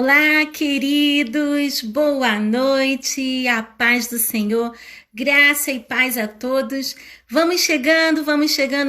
Olá, queridos, boa noite, a paz do Senhor, graça e paz a todos. Vamos chegando,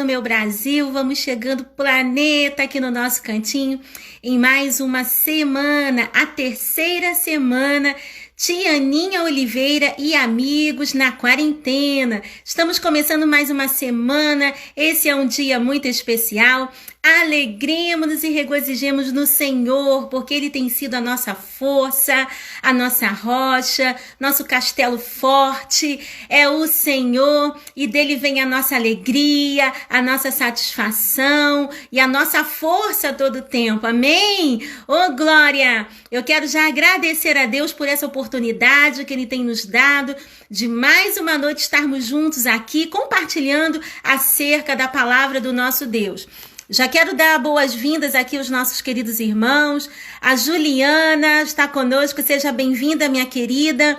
meu Brasil, vamos chegando, planeta aqui no nosso cantinho, em mais uma semana, a terceira semana. Tia Aninha Oliveira e amigos na quarentena. Estamos começando mais uma semana. Esse é um dia muito especial. Alegremos-nos e regozijemos no Senhor, porque Ele tem sido a nossa força, a nossa rocha, nosso castelo forte. É o Senhor e dele vem a nossa alegria, a nossa satisfação e a nossa força todo o tempo. Amém? Oh, glória! Eu quero já agradecer a Deus por essa oportunidade que Ele tem nos dado de mais uma noite estarmos juntos aqui, compartilhando acerca da palavra do nosso Deus. Já quero dar boas-vindas aqui aos nossos queridos irmãos. A Juliana está conosco, seja bem-vinda, minha querida.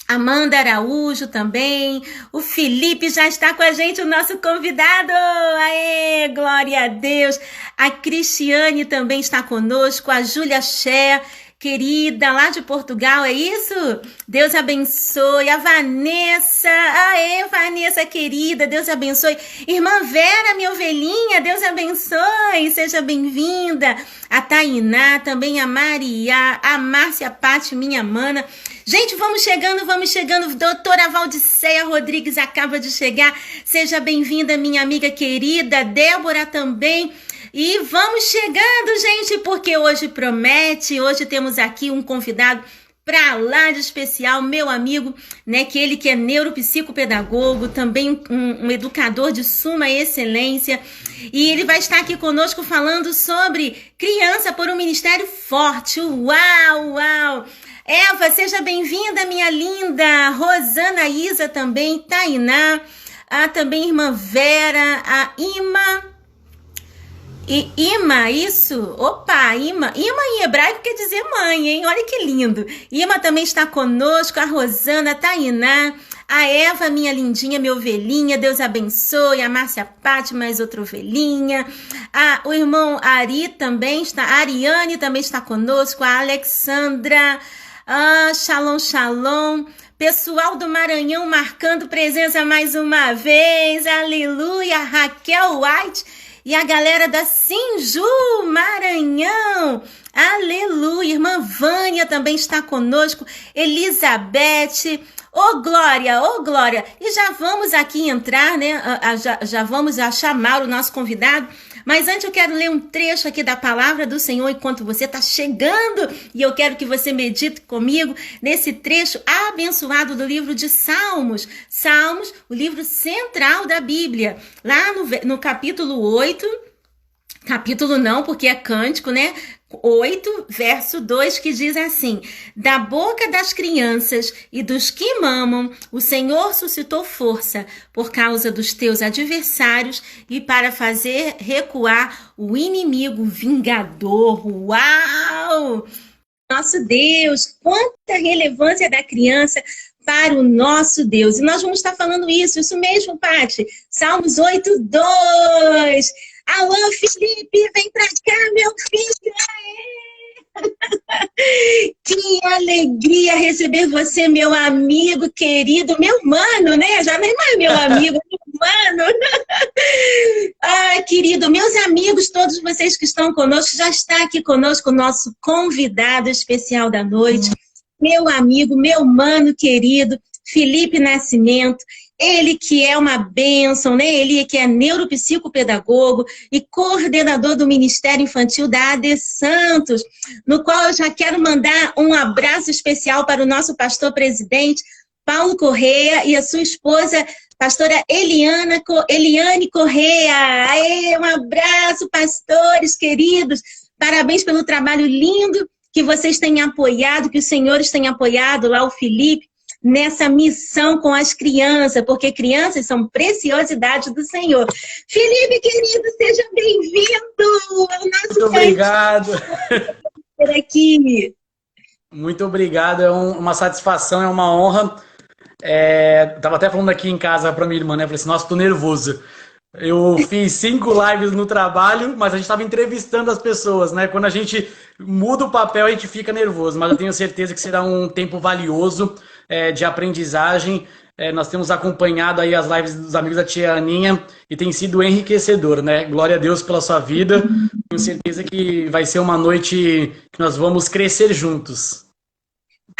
Amanda Araújo também. O Felipe já está com a gente, o nosso convidado. Aê, glória a Deus. A Cristiane também está conosco. A Júlia Ché, querida, lá de Portugal, é isso? Deus abençoe. A Vanessa, aê, Vanessa, querida, Deus abençoe. Irmã Vera, minha ovelhinha, Deus abençoe, seja bem-vinda. A Tainá, também a Maria, a Márcia Pati, minha mana. Gente, vamos chegando. Doutora Valdiceia Rodrigues acaba de chegar. Seja bem-vinda, minha amiga querida. Débora também. E vamos chegando, gente, porque hoje promete. Hoje temos aqui um convidado para lá de especial, meu amigo, né, que ele que é neuropsicopedagogo, também um educador de suma excelência, e ele vai estar aqui conosco falando sobre criança por um ministério forte. Uau! Eva, seja bem-vinda, minha linda. Rosana Isa também, Tainá, também irmã Vera, a Ima, isso? Opa, Ima em hebraico quer dizer mãe, hein? Olha que lindo. Ima também está conosco, a Rosana, a Tainá, a Eva, minha lindinha, minha ovelhinha, Deus abençoe, a Márcia Pati, mais outra ovelhinha, o irmão Ari também está, a Ariane também está conosco, a Alexandra, shalom. Pessoal do Maranhão marcando presença mais uma vez, aleluia, Raquel White, e a galera da Sinju, Maranhão, aleluia. Irmã Vânia também está conosco, Elizabeth, ô glória. E já vamos aqui entrar, né? Já vamos chamar o nosso convidado. Mas antes eu quero ler um trecho aqui da palavra do Senhor enquanto você está chegando. E eu quero que você medite comigo nesse trecho abençoado do livro de Salmos. Salmos, o livro central da Bíblia. Lá no capítulo 8, capítulo não, porque é cântico, né? 8, verso 2, que diz assim: da boca das crianças e dos que mamam, o Senhor suscitou força por causa dos teus adversários e para fazer recuar o inimigo vingador. Uau! Nosso Deus, quanta relevância da criança para o nosso Deus. E nós vamos estar falando isso mesmo, Pati. Salmos 8, 2. Alô, Felipe, vem pra cá, meu filho! Aê! Que alegria receber você, meu amigo querido, meu mano, né? Já nem mais meu amigo, meu mano. Ai, querido, meus amigos, todos vocês que estão conosco, já está aqui conosco o nosso convidado especial da noite, meu amigo, meu mano querido, Felipe Nascimento. Ele que é uma bênção, né? Ele que é neuropsicopedagogo e coordenador do Ministério Infantil da AD Santos, no qual eu já quero mandar um abraço especial para o nosso pastor presidente, Paulo Correia, e a sua esposa, pastora Eliane Correia. Aê, um abraço, pastores queridos. Parabéns pelo trabalho lindo que vocês têm apoiado, que os senhores têm apoiado lá, o Felipe, nessa missão com as crianças, porque crianças são preciosidade do Senhor. Felipe, querido, seja bem-vindo ao nosso Muito obrigado. Aqui. Muito obrigado, é uma satisfação, é uma honra. Tava até falando aqui em casa para minha irmã, né? Falei assim, nossa, tô nervoso. Eu fiz 5 lives no trabalho, mas a gente estava entrevistando as pessoas, né? Quando a gente muda o papel, a gente fica nervoso, mas eu tenho certeza que será um tempo valioso de aprendizagem. Nós temos acompanhado aí as lives dos amigos da tia Aninha e tem sido enriquecedor, né? Glória a Deus pela sua vida. Tenho certeza que vai ser uma noite que nós vamos crescer juntos.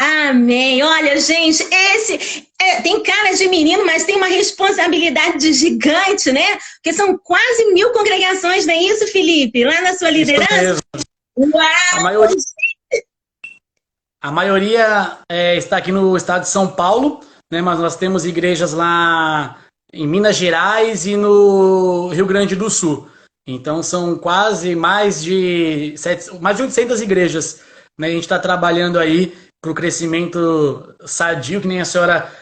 Amém. Olha, gente, esse tem cara de menino, mas tem uma responsabilidade de gigante, né? Porque são quase 1000 congregações, não é isso, Felipe? Lá na sua Isso liderança? mesmo. A Uau! maioria, a maioria está aqui no estado de São Paulo, né? Mas nós temos igrejas lá em Minas Gerais e no Rio Grande do Sul. Então são quase mais de 800 igrejas, né? A gente está trabalhando aí para o crescimento sadio, que nem a senhora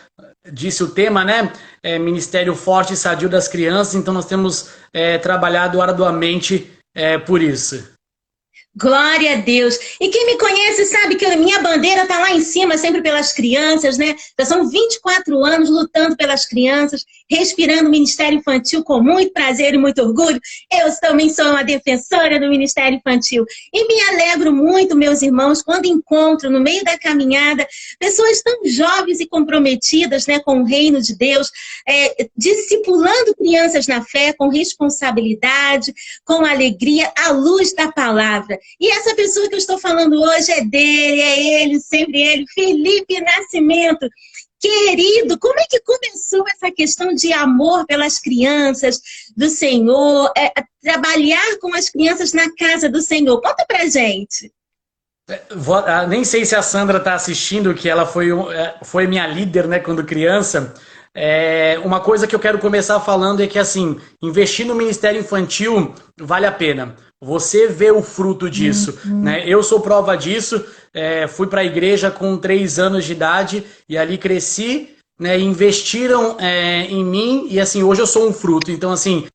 disse o tema, né? Ministério Forte e Sadio das Crianças. Então nós temos trabalhado arduamente por isso. Glória a Deus. E quem me conhece sabe que a minha bandeira está lá em cima, sempre pelas crianças, né? Já são 24 anos lutando pelas crianças, respirando o Ministério Infantil com muito prazer e muito orgulho. Eu também sou uma defensora do Ministério Infantil. E me alegro muito, meus irmãos, quando encontro no meio da caminhada pessoas tão jovens e comprometidas, né, com o reino de Deus, discipulando crianças na fé, com responsabilidade, com alegria, à luz da palavra. E essa pessoa que eu estou falando hoje é dele, é ele, sempre ele, Felipe Nascimento. Querido, como é que começou essa questão de amor pelas crianças do Senhor, trabalhar com as crianças na casa do Senhor? Conta pra gente. Nem sei se a Sandra está assistindo, que ela foi minha líder, né, quando criança. Uma coisa que eu quero começar falando é que, assim, investir no Ministério Infantil vale a pena. Você vê o fruto disso, né? Eu sou prova disso. Fui para a igreja com 3 anos de idade e ali cresci, né? Investiram em mim e, assim, hoje eu sou um fruto. Então, assim,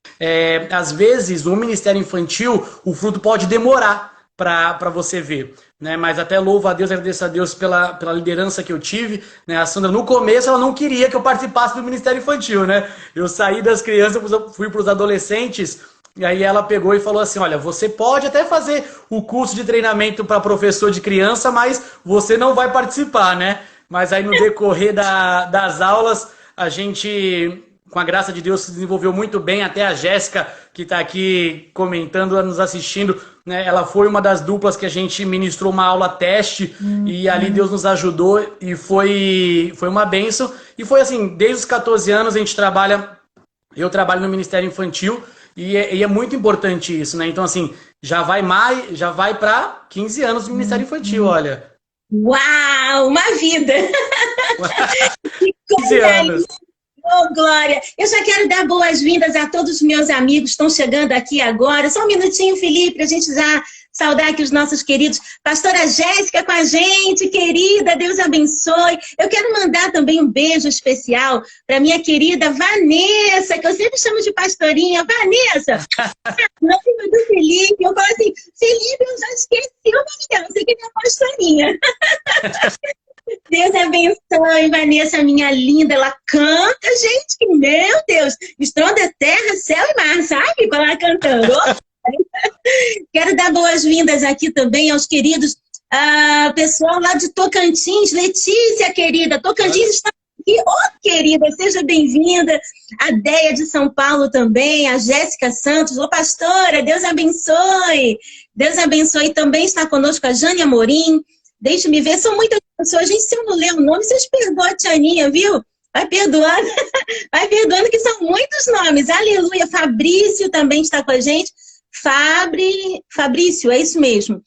às vezes o Ministério Infantil, o fruto pode demorar para você ver, né? Mas até louvo a Deus, agradeço a Deus pela liderança que eu tive, né? A Sandra, no começo, ela não queria que eu participasse do Ministério Infantil, né? Eu saí das crianças, fui para os adolescentes, e aí ela pegou e falou assim, olha, você pode até fazer o curso de treinamento para professor de criança, mas você não vai participar, né? Mas aí no decorrer das aulas, a gente, com a graça de Deus, se desenvolveu muito bem. Até a Jéssica, que está aqui comentando, nos assistindo, né? Ela foi uma das duplas que a gente ministrou uma aula teste e ali Deus nos ajudou e foi uma bênção. E foi assim, desde os 14 anos eu trabalho no Ministério Infantil e é muito importante isso, né? Então, assim, já vai para 15 anos do Ministério Infantil, olha. Uau, uma vida! 15 anos. Oh, Glória! Eu já quero dar boas-vindas a todos os meus amigos que estão chegando aqui agora. Só um minutinho, Felipe, para a gente já saudar aqui os nossos queridos. Pastora Jéssica com a gente, querida, Deus abençoe. Eu quero mandar também um beijo especial para minha querida Vanessa, que eu sempre chamo de pastorinha. Vanessa, noiva do Felipe. Eu falo assim, Felipe, eu já esqueci o nome dela, você que é minha pastorinha. Deus abençoe, Vanessa, minha linda. Ela canta, gente, que meu Deus, estronda terra, céu e mar, sabe? Quando ela cantando. Quero dar boas-vindas aqui também aos queridos pessoal lá de Tocantins. Letícia, querida, Tocantins está aqui. Querida, seja bem-vinda. A Déia de São Paulo também, a Jéssica Santos. Pastora, Deus abençoe. Deus abençoe. Também está conosco a Jane Amorim. Deixa-me ver, são muitas pessoas. Gente, se eu não ler o nome, vocês perdoam a Tianinha, viu? Vai perdoando. Vai perdoando, que são muitos nomes. Aleluia. Fabrício também está com a gente. Fabrício, é isso mesmo.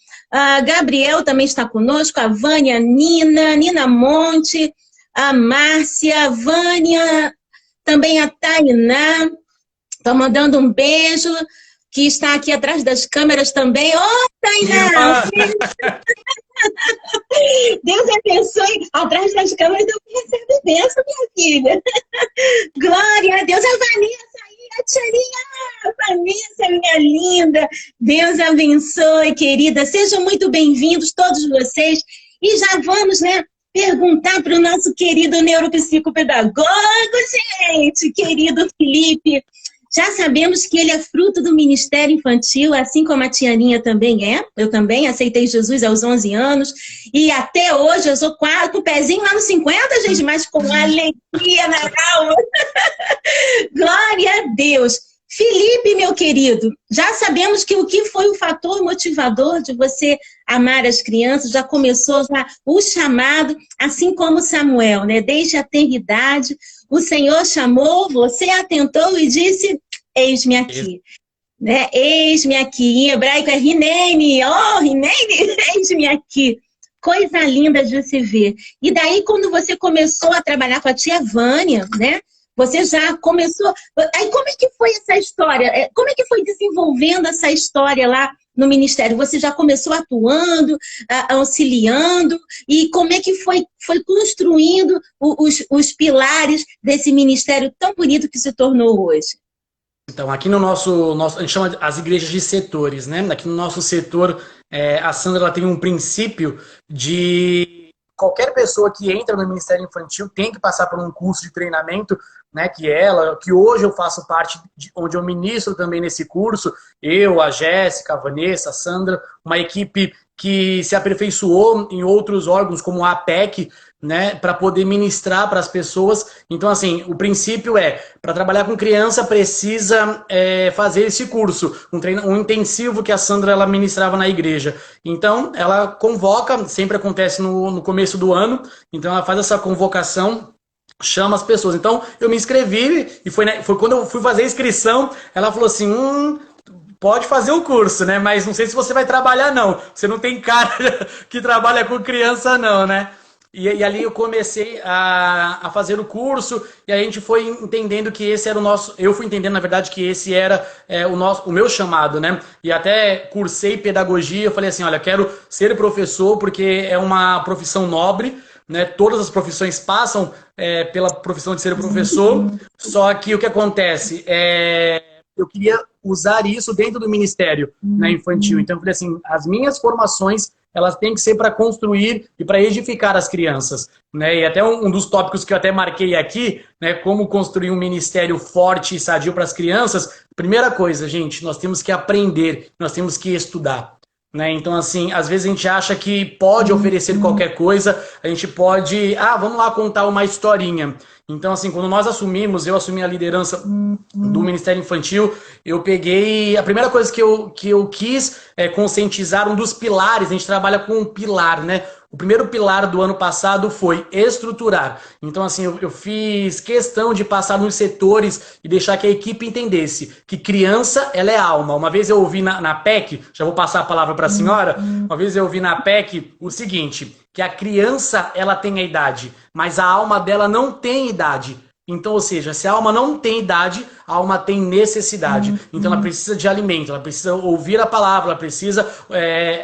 Gabriel também está conosco. A Vânia, Nina Monte, a Márcia, a Vânia, também a Tainá. Estou mandando um beijo, que está aqui atrás das câmeras também. Tainá! Deus abençoe. Atrás das câmeras eu recebo bênção, minha filha. Glória a Deus. A Vanessa aí, a Tiarinha. Vanessa, minha linda. Deus abençoe, querida. Sejam muito bem-vindos todos vocês. E já vamos, né, perguntar para o nosso querido neuropsicopedagogo, gente. Querido Felipe. Já sabemos que ele é fruto do ministério infantil, assim como a Tianinha também é. Eu também aceitei Jesus aos 11 anos. E até hoje eu sou quase com o pezinho lá nos 50, gente, mas com alegria na alma. Glória a Deus. Felipe, meu querido, já sabemos que o que foi o fator motivador de você amar as crianças, já começou já o chamado, assim como Samuel, né? Desde a eternidade, o Senhor chamou, você atentou e disse, eis-me aqui. Né? Eis-me aqui, em hebraico é Hineni, oh, Hineni, eis-me aqui. Coisa linda de se ver. E daí, quando você começou a trabalhar com a tia Vânia, né? Você já começou... Aí como é que foi essa história? Como é que foi desenvolvendo essa história lá no Ministério? Você já começou atuando, auxiliando? E como é que foi construindo os pilares desse ministério tão bonito que se tornou hoje? Então, aqui no nosso a gente chama as igrejas de setores, né? Aqui no nosso setor, a Sandra ela tem um princípio de qualquer pessoa que entra no Ministério Infantil tem que passar por um curso de treinamento, né? Que hoje eu faço parte, onde eu ministro também nesse curso, eu, a Jéssica, a Vanessa, a Sandra, uma equipe que se aperfeiçoou em outros órgãos, como a APEC, né, para poder ministrar para as pessoas. Então, assim, o princípio para trabalhar com criança, precisa fazer esse curso, um intensivo que a Sandra ela ministrava na igreja. Então, ela convoca, sempre acontece no começo do ano, então ela faz essa convocação, chama as pessoas. Então, eu me inscrevi, e foi quando eu fui fazer a inscrição, ela falou assim, pode fazer o curso, né, mas não sei se você vai trabalhar, não. Você não tem cara que trabalha com criança, não, né? E ali eu comecei a fazer o curso, e a gente foi entendendo que esse era o nosso... Eu fui entendendo, na verdade, que esse era o meu chamado, né? E até cursei pedagogia, eu falei assim, olha, quero ser professor porque é uma profissão nobre, né? Todas as profissões passam pela profissão de ser professor, só que o que acontece eu queria usar isso dentro do ministério, né, infantil. Então eu falei assim, as minhas formações elas têm que ser para construir e para edificar as crianças, né? E até um dos tópicos que eu até marquei aqui, né, como construir um ministério forte e sadio para as crianças. Primeira coisa, gente, nós temos que aprender, nós temos que estudar, né? Então, assim, às vezes a gente acha que pode oferecer qualquer coisa, a gente pode, vamos lá contar uma historinha. Então, assim, quando eu assumi a liderança do Ministério Infantil, eu peguei... A primeira coisa que eu quis conscientizar um dos pilares, a gente trabalha com um pilar, né? O primeiro pilar do ano passado foi estruturar. Então, assim, eu fiz questão de passar nos setores e deixar que a equipe entendesse que criança, ela é alma. Uma vez eu ouvi na PEC, já vou passar a palavra para a senhora, uma vez eu ouvi na PEC o seguinte, que a criança, ela tem a idade, mas a alma dela não tem idade. Então, ou seja, se a alma não tem idade, a alma tem necessidade. Então ela precisa de alimento, ela precisa ouvir a palavra, ela precisa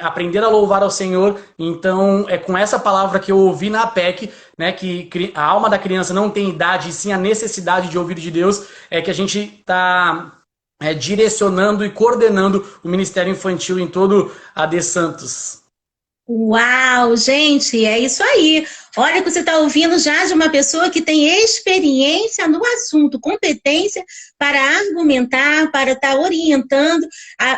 aprender a louvar ao Senhor. Então é com essa palavra que eu ouvi na APEC, né, que a alma da criança não tem idade, e sim a necessidade de ouvir de Deus, que a gente está direcionando e coordenando o Ministério Infantil em todo a AD Santos. Uau, gente, é isso aí. Olha que você está ouvindo já de uma pessoa que tem experiência no assunto, competência para argumentar, para estar orientando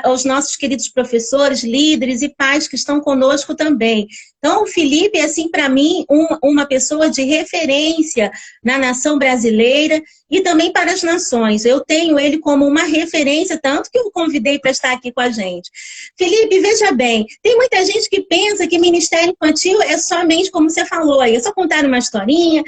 aos nossos queridos professores, líderes e pais que estão conosco também. Então, o Felipe é, assim, para mim, uma pessoa de referência na nação brasileira e também para as nações. Eu tenho ele como uma referência, tanto que eu o convidei para estar aqui com a gente. Felipe, veja bem, tem muita gente que pensa que ministério infantil é somente, como você falou aí, é só contar uma historinha,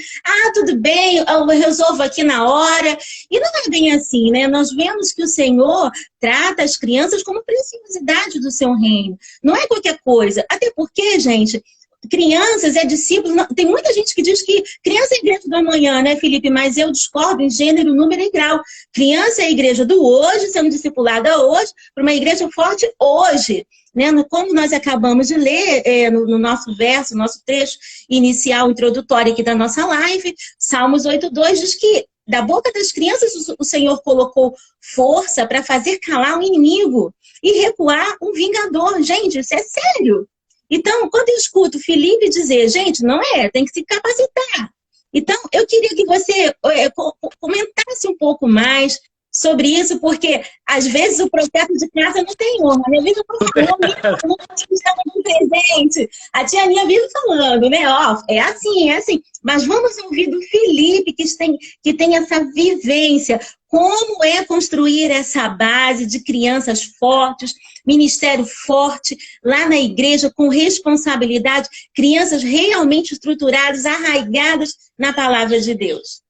tudo bem, eu resolvo aqui na hora. E não é bem assim, né? Nós vemos que o Senhor trata as crianças como preciosidade do seu reino. Não é qualquer coisa. Até porque, gente, crianças é discípulo. Tem muita gente que diz que criança é a igreja do amanhã, né, Felipe? Mas eu discordo em gênero, número e grau. Criança é a igreja do hoje, sendo discipulada hoje, para uma igreja forte hoje. Né? Como nós acabamos de ler no nosso verso, nosso trecho inicial, introdutório aqui da nossa live, Salmos 8,2 diz que da boca das crianças o Senhor colocou força para fazer calar o inimigo e recuar um vingador. Gente, isso é sério. Então, quando eu escuto Felipe dizer, gente, não tem que se capacitar. Então, eu queria que você comentasse um pouco mais sobre isso, porque às vezes o projeto de casa não tem honra, né? Às vezes eu falo, não estava no presente. A tia Aninha vive falando, né? Ó, é assim, é assim. Mas vamos ouvir do Felipe, que tem essa vivência. Como é construir essa base de crianças fortes, ministério forte, lá na igreja, com responsabilidade, crianças realmente estruturadas, arraigadas na palavra de Deus.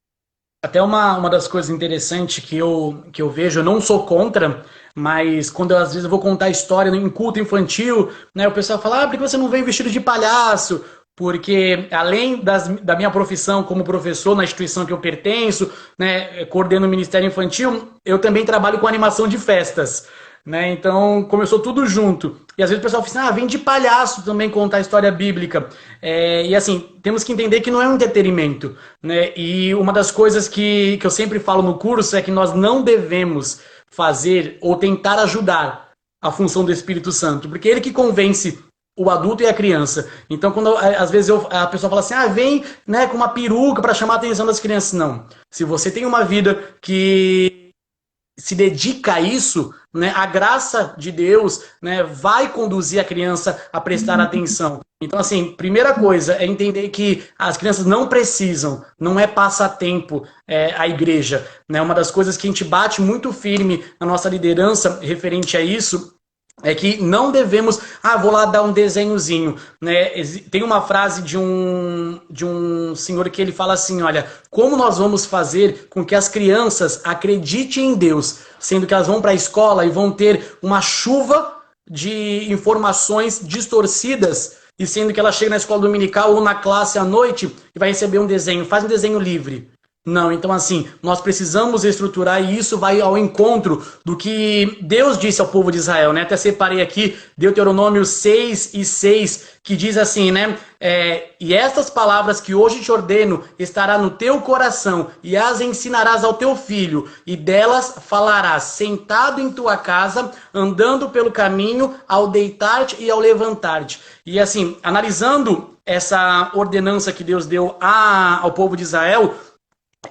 Até uma das coisas interessantes que eu vejo, eu não sou contra, mas quando às vezes eu vou contar história em culto infantil, né, o pessoal fala, por que você não vem vestido de palhaço? Porque além da minha profissão como professor na instituição que eu pertenço, né, coordeno o Ministério Infantil, eu também trabalho com animação de festas. Né? Então começou tudo junto. E às vezes o pessoal fala assim, vem de palhaço também contar história bíblica. E assim, temos que entender que não é um entretenimento. Né? E uma das coisas que eu sempre falo no curso é que nós não devemos fazer ou tentar ajudar a função do Espírito Santo, porque é ele que convence o adulto e a criança. Então, quando às vezes a pessoa fala assim, vem, né, com uma peruca para chamar a atenção das crianças. Não. Se você tem uma vida que se dedica a isso, né, a graça de Deus, né, vai conduzir a criança a prestar atenção. Então, assim, primeira coisa é entender que as crianças não precisam, não é passatempo a igreja. Né? Uma das coisas que a gente bate muito firme na nossa liderança referente a isso é que não devemos, vou lá dar um desenhozinho, né? Tem uma frase de um senhor que ele fala assim, olha, como nós vamos fazer com que as crianças acreditem em Deus, sendo que elas vão para a escola e vão ter uma chuva de informações distorcidas, e sendo que ela chega na escola dominical ou na classe à noite e vai receber um desenho, faz um desenho livre. Não, então assim, nós precisamos estruturar e isso vai ao encontro do que Deus disse ao povo de Israel, né? Até separei aqui Deuteronômio 6:6, que diz assim, né? E estas palavras que hoje te ordeno estará no teu coração e as ensinarás ao teu filho e delas falarás sentado em tua casa, andando pelo caminho, ao deitar-te e ao levantar-te. E assim, analisando essa ordenança que Deus deu ao povo de Israel,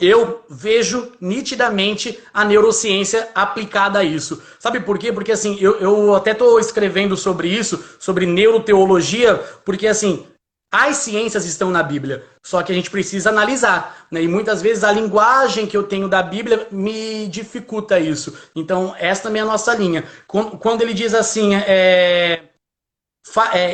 eu vejo nitidamente a neurociência aplicada a isso. Sabe por quê? Porque assim, eu até estou escrevendo sobre isso, sobre neuroteologia, porque assim, as ciências estão na Bíblia, só que a gente precisa analisar, né? E muitas vezes a linguagem que eu tenho da Bíblia me dificulta isso. Então, essa também é a nossa linha. Quando ele diz assim,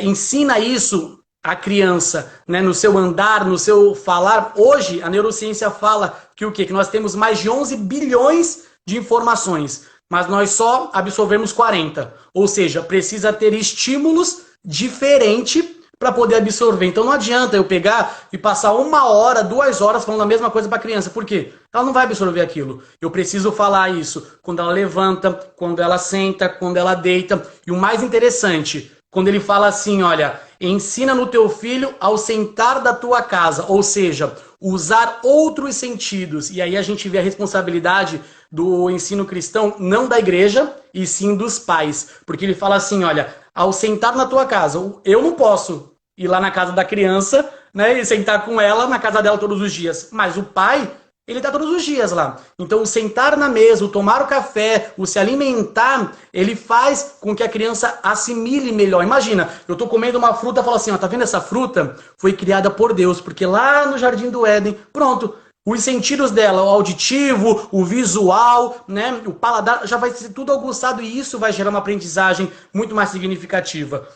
ensina isso a criança, né, no seu andar, no seu falar. Hoje, a neurociência fala que o quê? Que nós temos mais de 11 bilhões de informações, mas nós só absorvemos 40. Ou seja, precisa ter estímulos diferentes para poder absorver. Então não adianta eu pegar e passar 1 hora, 2 horas falando a mesma coisa para a criança. Por quê? Ela não vai absorver aquilo. Eu preciso falar isso quando ela levanta, quando ela senta, quando ela deita. E o mais interessante, quando ele fala assim, olha, ensina no teu filho ao sentar da tua casa, ou seja, usar outros sentidos. E aí a gente vê a responsabilidade do ensino cristão, não da igreja, e sim dos pais. Porque ele fala assim, olha, ao sentar na tua casa, eu não posso ir lá na casa da criança, né, e sentar com ela na casa dela todos os dias. Mas o pai, ele está todos os dias lá. Então, o sentar na mesa, o tomar o café, o se alimentar, ele faz com que a criança assimile melhor. Imagina, eu estou comendo uma fruta e falo assim, tá vendo essa fruta? Foi criada por Deus, porque lá no Jardim do Éden, pronto, os sentidos dela, o auditivo, o visual, né, o paladar, já vai ser tudo aguçado e isso vai gerar uma aprendizagem muito mais significativa.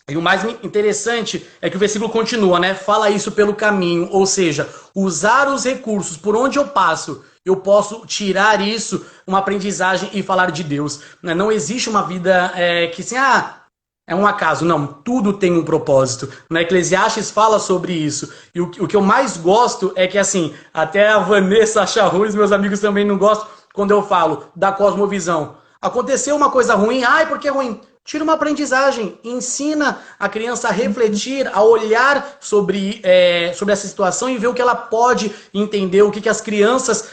E o mais interessante é que o versículo continua, né? Fala isso pelo caminho, ou seja, usar os recursos por onde eu passo, eu posso tirar isso, uma aprendizagem e falar de Deus. Né? Não existe uma vida que assim, é um acaso. Não, tudo tem um propósito. Né? Eclesiastes fala sobre isso. E o que eu mais gosto é que, assim, até a Vanessa acha ruim, meus amigos também não gostam, quando eu falo da cosmovisão. Aconteceu uma coisa ruim, por que é ruim? Tira uma aprendizagem, ensina a criança a refletir, a olhar sobre essa situação e ver o que ela pode entender, o que as crianças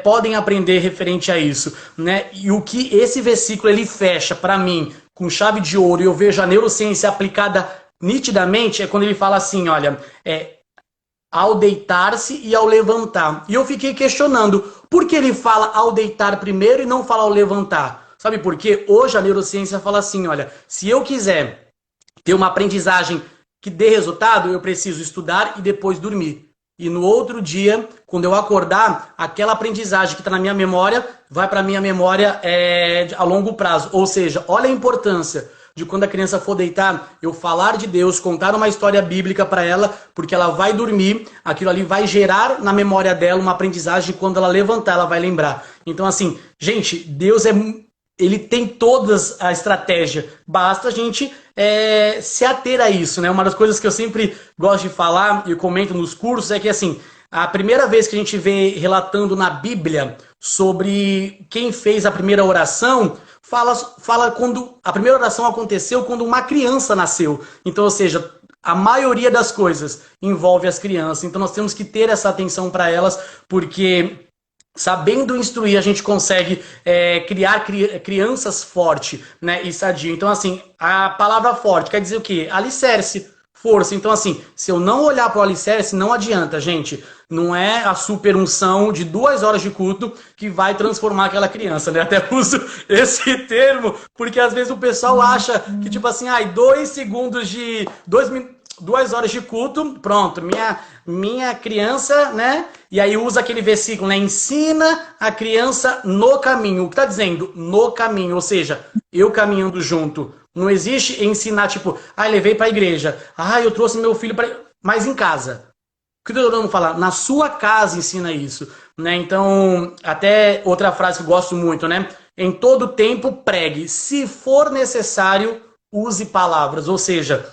podem aprender referente a isso. Né? E o que esse versículo ele fecha, para mim, com chave de ouro, e eu vejo a neurociência aplicada nitidamente, é quando ele fala assim, olha, ao deitar-se e ao levantar. E eu fiquei questionando, por que ele fala ao deitar primeiro e não fala ao levantar? Sabe por quê? Hoje a neurociência fala assim, olha, se eu quiser ter uma aprendizagem que dê resultado, eu preciso estudar e depois dormir. E no outro dia, quando eu acordar, aquela aprendizagem que está na minha memória, vai para a minha memória a longo prazo. Ou seja, olha a importância de quando a criança for deitar, eu falar de Deus, contar uma história bíblica para ela, porque ela vai dormir, aquilo ali vai gerar na memória dela uma aprendizagem, quando ela levantar, ela vai lembrar. Então assim, gente, Deus ele tem toda a estratégia, basta a gente se ater a isso, né? Uma das coisas que eu sempre gosto de falar e comento nos cursos é que assim, a primeira vez que a gente vê relatando na Bíblia sobre quem fez a primeira oração, fala quando a primeira oração aconteceu quando uma criança nasceu. Então, ou seja, a maioria das coisas envolve as crianças. Então nós temos que ter essa atenção para elas, porque sabendo instruir, a gente consegue criar crianças fortes, né, e sadio. Então, assim, a palavra forte quer dizer o quê? Alicerce, força. Então, assim, se eu não olhar para o alicerce, não adianta, gente. Não é a super unção de 2 horas de culto que vai transformar aquela criança, né? Até uso esse termo, porque às vezes o pessoal acha que, tipo assim, 2 segundos de... 2 horas de culto, pronto, minha criança, né? E aí usa aquele versículo, né? Ensina a criança no caminho. O que tá dizendo? No caminho, ou seja, eu caminhando junto. Não existe ensinar, tipo, levei pra igreja. Eu trouxe meu filho para, mas em casa. O que eu tô falar? Na sua casa ensina isso, né? Então, até outra frase que eu gosto muito, né? Em todo tempo pregue. Se for necessário, use palavras. Ou seja,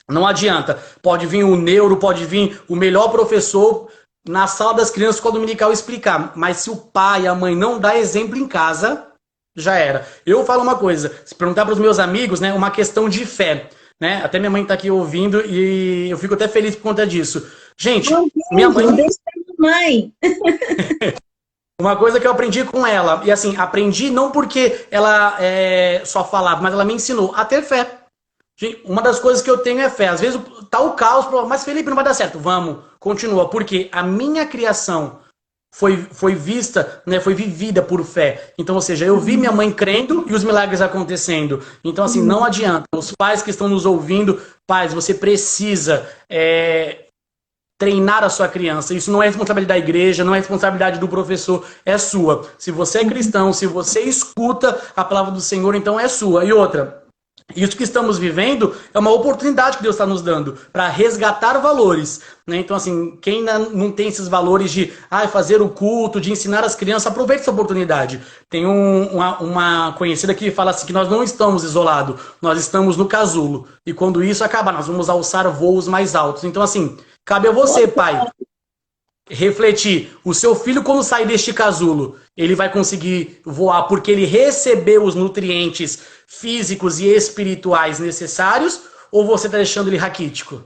não adianta. Pode vir o neuro, pode vir o melhor professor na sala das crianças com a dominical explicar. Mas se o pai e a mãe não dá exemplo em casa, já era. Eu falo uma coisa, se perguntar para os meus amigos, né, uma questão de fé, né? Até minha mãe está aqui ouvindo e eu fico até feliz por conta disso. Gente, minha mãe... Mãe. Uma coisa que eu aprendi com ela, e assim, aprendi não porque ela só falava, mas ela me ensinou a ter fé. Uma das coisas que eu tenho é fé. Às vezes tá o caos, mas Felipe, não vai dar certo. Vamos, continua. Porque a minha criação foi vista, né, foi vivida por fé. Então, ou seja, eu vi minha mãe crendo e os milagres acontecendo. Então, assim, não adianta. Os pais que estão nos ouvindo, pais, você precisa treinar a sua criança. Isso não é responsabilidade da igreja, não é responsabilidade do professor, é sua. Se você é cristão, se você escuta a palavra do Senhor, então é sua. E outra... Isso que estamos vivendo é uma oportunidade que Deus está nos dando para resgatar valores, né? Então, assim, quem não tem esses valores de fazer o culto, de ensinar as crianças, aproveite essa oportunidade. Tem uma conhecida que fala assim que nós não estamos isolados, nós estamos no casulo. E quando isso acabar, nós vamos alçar voos mais altos. Então, assim, cabe a você, pai, refletir. O seu filho, quando sair deste casulo, ele vai conseguir voar porque ele recebeu os nutrientes físicos e espirituais necessários, ou você está deixando ele raquítico?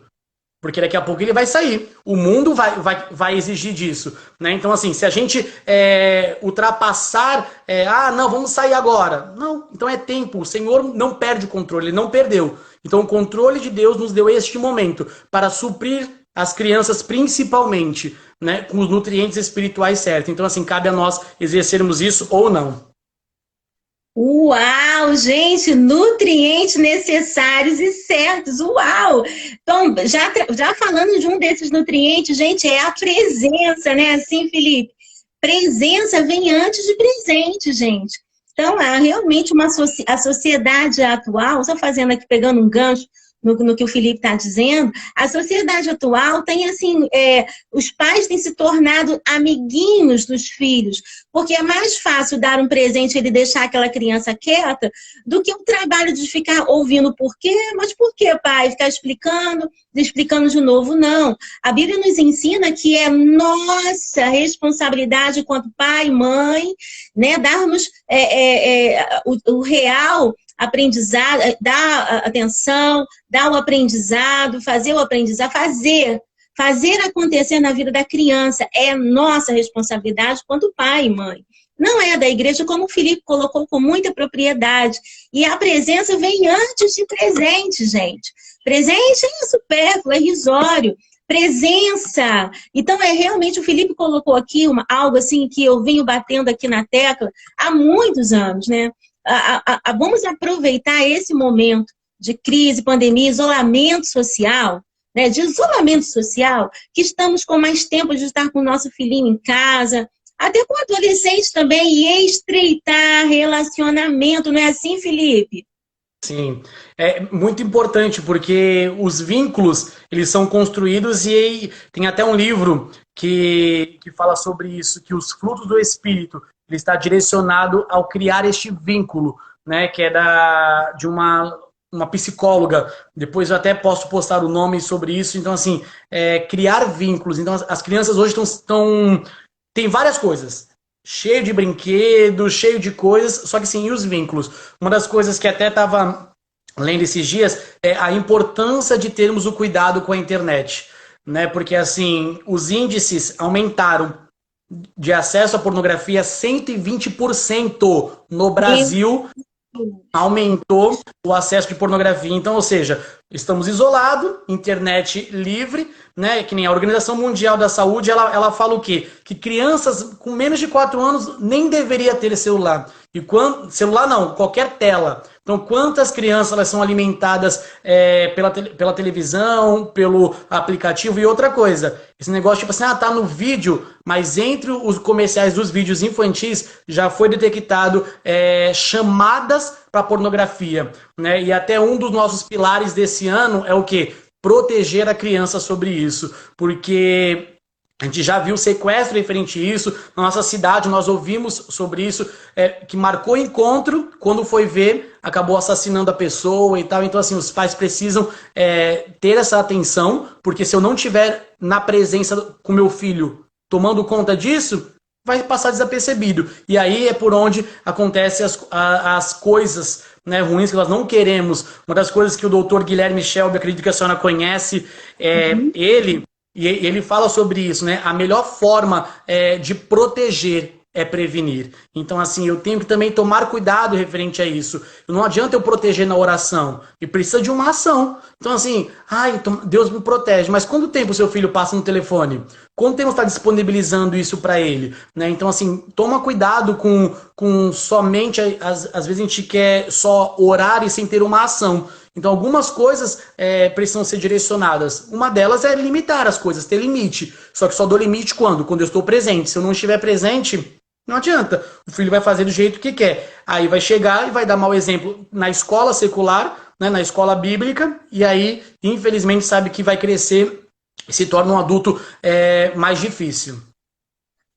Porque daqui a pouco ele vai sair. O mundo vai exigir disso, né? Então, assim, se a gente ultrapassar... não, vamos sair agora. Não, então é tempo. O Senhor não perde o controle, ele não perdeu. Então, o controle de Deus nos deu este momento para suprir as crianças principalmente, né, com os nutrientes espirituais certos. Então, assim, cabe a nós exercermos isso ou não. Uau, gente, nutrientes necessários e certos, uau! Então, já falando de um desses nutrientes, gente, é a presença, né, assim, Felipe? Presença vem antes de presente, gente. Então, realmente a sociedade atual, só fazendo aqui, pegando um gancho, no que o Felipe está dizendo, a sociedade atual tem assim, os pais têm se tornado amiguinhos dos filhos, porque é mais fácil dar um presente e ele deixar aquela criança quieta do que o trabalho de ficar ouvindo por quê, mas por que, pai? Ficar explicando de novo, não. A Bíblia nos ensina que é nossa responsabilidade enquanto pai, mãe, né, darmos o real aprendizado, dar atenção, dar o aprendizado, fazer o aprendizado, fazer acontecer na vida da criança. É nossa responsabilidade quanto pai e mãe. Não é da igreja, como o Felipe colocou com muita propriedade. E a presença vem antes de presente, gente. Presente é supérfluo, é irrisório. presença. Então, realmente, o Felipe colocou aqui algo assim que eu venho batendo aqui na tecla há muitos anos, né? Vamos aproveitar esse momento de crise, pandemia, isolamento social, né? De isolamento social, que estamos com mais tempo de estar com o nosso filhinho em casa, até com adolescentes também, e estreitar relacionamento, não é assim, Felipe? Sim, é muito importante porque os vínculos, eles são construídos e aí tem até um livro que fala sobre isso, que os frutos do Espírito, ele está direcionado ao criar este vínculo, né, que é de uma psicóloga, depois eu até posso postar o nome sobre isso, então assim, criar vínculos, então as crianças hoje tem várias coisas, cheio de brinquedos, cheio de coisas, só que sim, e os vínculos? Uma das coisas que até estava lendo esses dias é a importância de termos o cuidado com a internet, né? Porque assim, os índices aumentaram de acesso à pornografia 120% no Brasil. Aumentou o acesso de pornografia. Então, ou seja, estamos isolados, internet livre, né? Que nem a Organização Mundial da Saúde, ela fala o quê? Que crianças com menos de 4 anos nem deveria ter celular. Celular não, qualquer tela. Então, quantas crianças elas são alimentadas pela televisão, pelo aplicativo e outra coisa. Esse negócio, tipo assim, tá no vídeo, mas entre os comerciais dos vídeos infantis já foi detectado chamadas para pornografia, né? E até um dos nossos pilares desse ano é o quê? Proteger a criança sobre isso, porque a gente já viu sequestro referente a isso, na nossa cidade nós ouvimos sobre isso, que marcou encontro, quando foi ver, acabou assassinando a pessoa e tal. Então assim, os pais precisam ter essa atenção, porque se eu não tiver na presença com meu filho tomando conta disso, vai passar desapercebido. E aí é por onde acontecem as coisas, né, ruins que nós não queremos. Uma das coisas que o doutor Guilherme Shelby, acredito que a senhora conhece, ele fala sobre isso, né? A melhor forma de proteger é prevenir. Então, assim, eu tenho que também tomar cuidado referente a isso. Não adianta eu proteger na oração. E precisa de uma ação. Então, assim, Deus me protege. Mas quanto tempo o seu filho passa no telefone? Quanto tempo está disponibilizando isso para ele? Né? Então, assim, toma cuidado com somente... Às vezes a gente quer só orar e sem ter uma ação. Então, algumas coisas precisam ser direcionadas. Uma delas é limitar as coisas, ter limite. Só que só dou limite quando? Quando eu estou presente. Se eu não estiver presente, não adianta. O filho vai fazer do jeito que quer. Aí vai chegar e vai dar mau exemplo na escola secular, né, na escola bíblica, e aí, infelizmente, sabe que vai crescer e se torna um adulto mais difícil.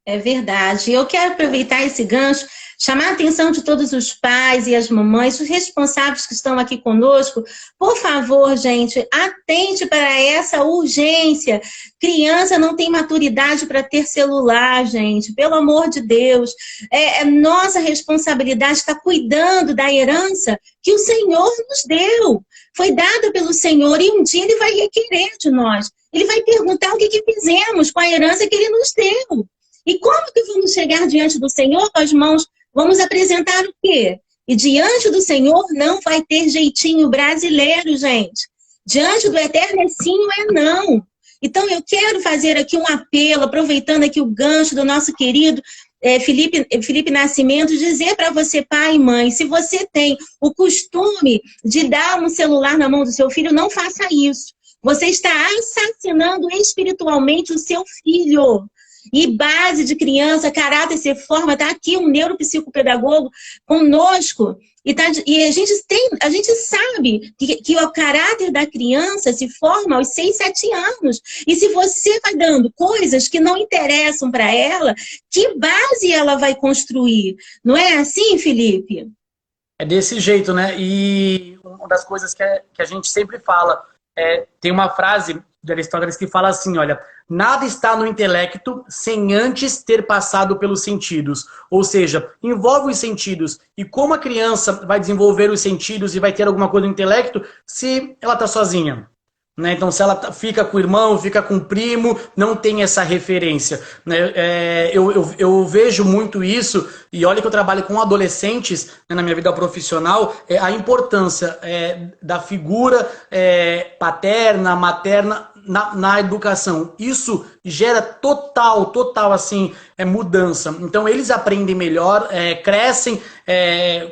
É verdade. Eu quero aproveitar esse gancho, chamar a atenção de todos os pais e as mamães, os responsáveis que estão aqui conosco. Por favor, gente, atente para essa urgência. Criança não tem maturidade para ter celular, gente. Pelo amor de Deus. É nossa responsabilidade estar cuidando da herança que o Senhor nos deu. Foi dada pelo Senhor e um dia Ele vai requerer de nós. Ele vai perguntar o que fizemos com a herança que Ele nos deu. E como que vamos chegar diante do Senhor com as mãos? Vamos apresentar o quê? E diante do Senhor não vai ter jeitinho brasileiro, gente. Diante do Eterno é sim ou é não. Então eu quero fazer aqui um apelo, aproveitando aqui o gancho do nosso querido Felipe Nascimento, dizer para você, pai e mãe, se você tem o costume de dar um celular na mão do seu filho, não faça isso. Você está assassinando espiritualmente o seu filho. E base de criança, caráter se forma, está aqui um neuropsicopedagogo conosco. E a gente sabe que o caráter da criança se forma aos 6, 7 anos. E se você vai dando coisas que não interessam para ela, que base ela vai construir? Não é assim, Felipe? É desse jeito, né? E uma das coisas que a gente sempre fala, tem uma frase de Aristóteles que fala assim, olha, nada está no intelecto sem antes ter passado pelos sentidos. Ou seja, envolve os sentidos. E como a criança vai desenvolver os sentidos e vai ter alguma coisa no intelecto se ela está sozinha? Né? Então, se ela fica com o irmão, fica com o primo, não tem essa referência. Né? Eu vejo muito isso, e olha que eu trabalho com adolescentes, né, na minha vida profissional, a importância da figura paterna, materna, na educação. Isso gera total, assim, mudança. Então, eles aprendem melhor, crescem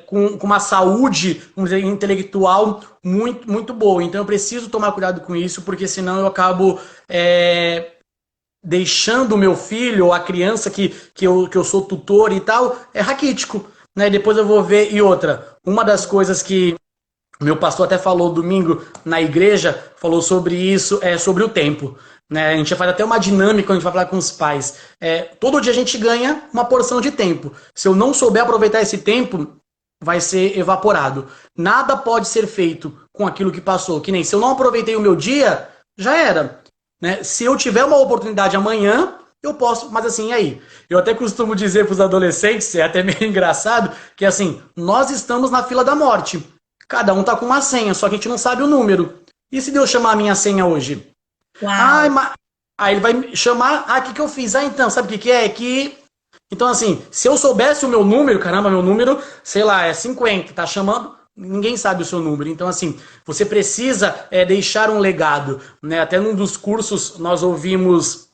com uma saúde, vamos dizer, intelectual muito boa. Então, eu preciso tomar cuidado com isso, porque senão eu acabo deixando o meu filho ou a criança que eu sou tutor e tal, raquítico. Né? Depois eu vou ver. E outra, uma das coisas que meu pastor até falou domingo na igreja, falou sobre isso, sobre o tempo. Né? A gente faz até uma dinâmica quando a gente vai falar com os pais. Todo dia a gente ganha uma porção de tempo. Se eu não souber aproveitar esse tempo, vai ser evaporado. Nada pode ser feito com aquilo que passou. Que nem se eu não aproveitei o meu dia, já era. Né? Se eu tiver uma oportunidade amanhã, eu posso, mas assim, e aí? Eu até costumo dizer para os adolescentes, é até meio engraçado, que assim, nós estamos na fila da morte. Cada um tá com uma senha, só que a gente não sabe o número. E se Deus chamar a minha senha hoje? Uau. Aí ele vai me chamar, o que eu fiz? Então, sabe o que é? Então assim, se eu soubesse o meu número, caramba, meu número, sei lá, é 50, tá chamando? Ninguém sabe o seu número. Então, assim, você precisa deixar um legado. Né? Até num dos cursos nós ouvimos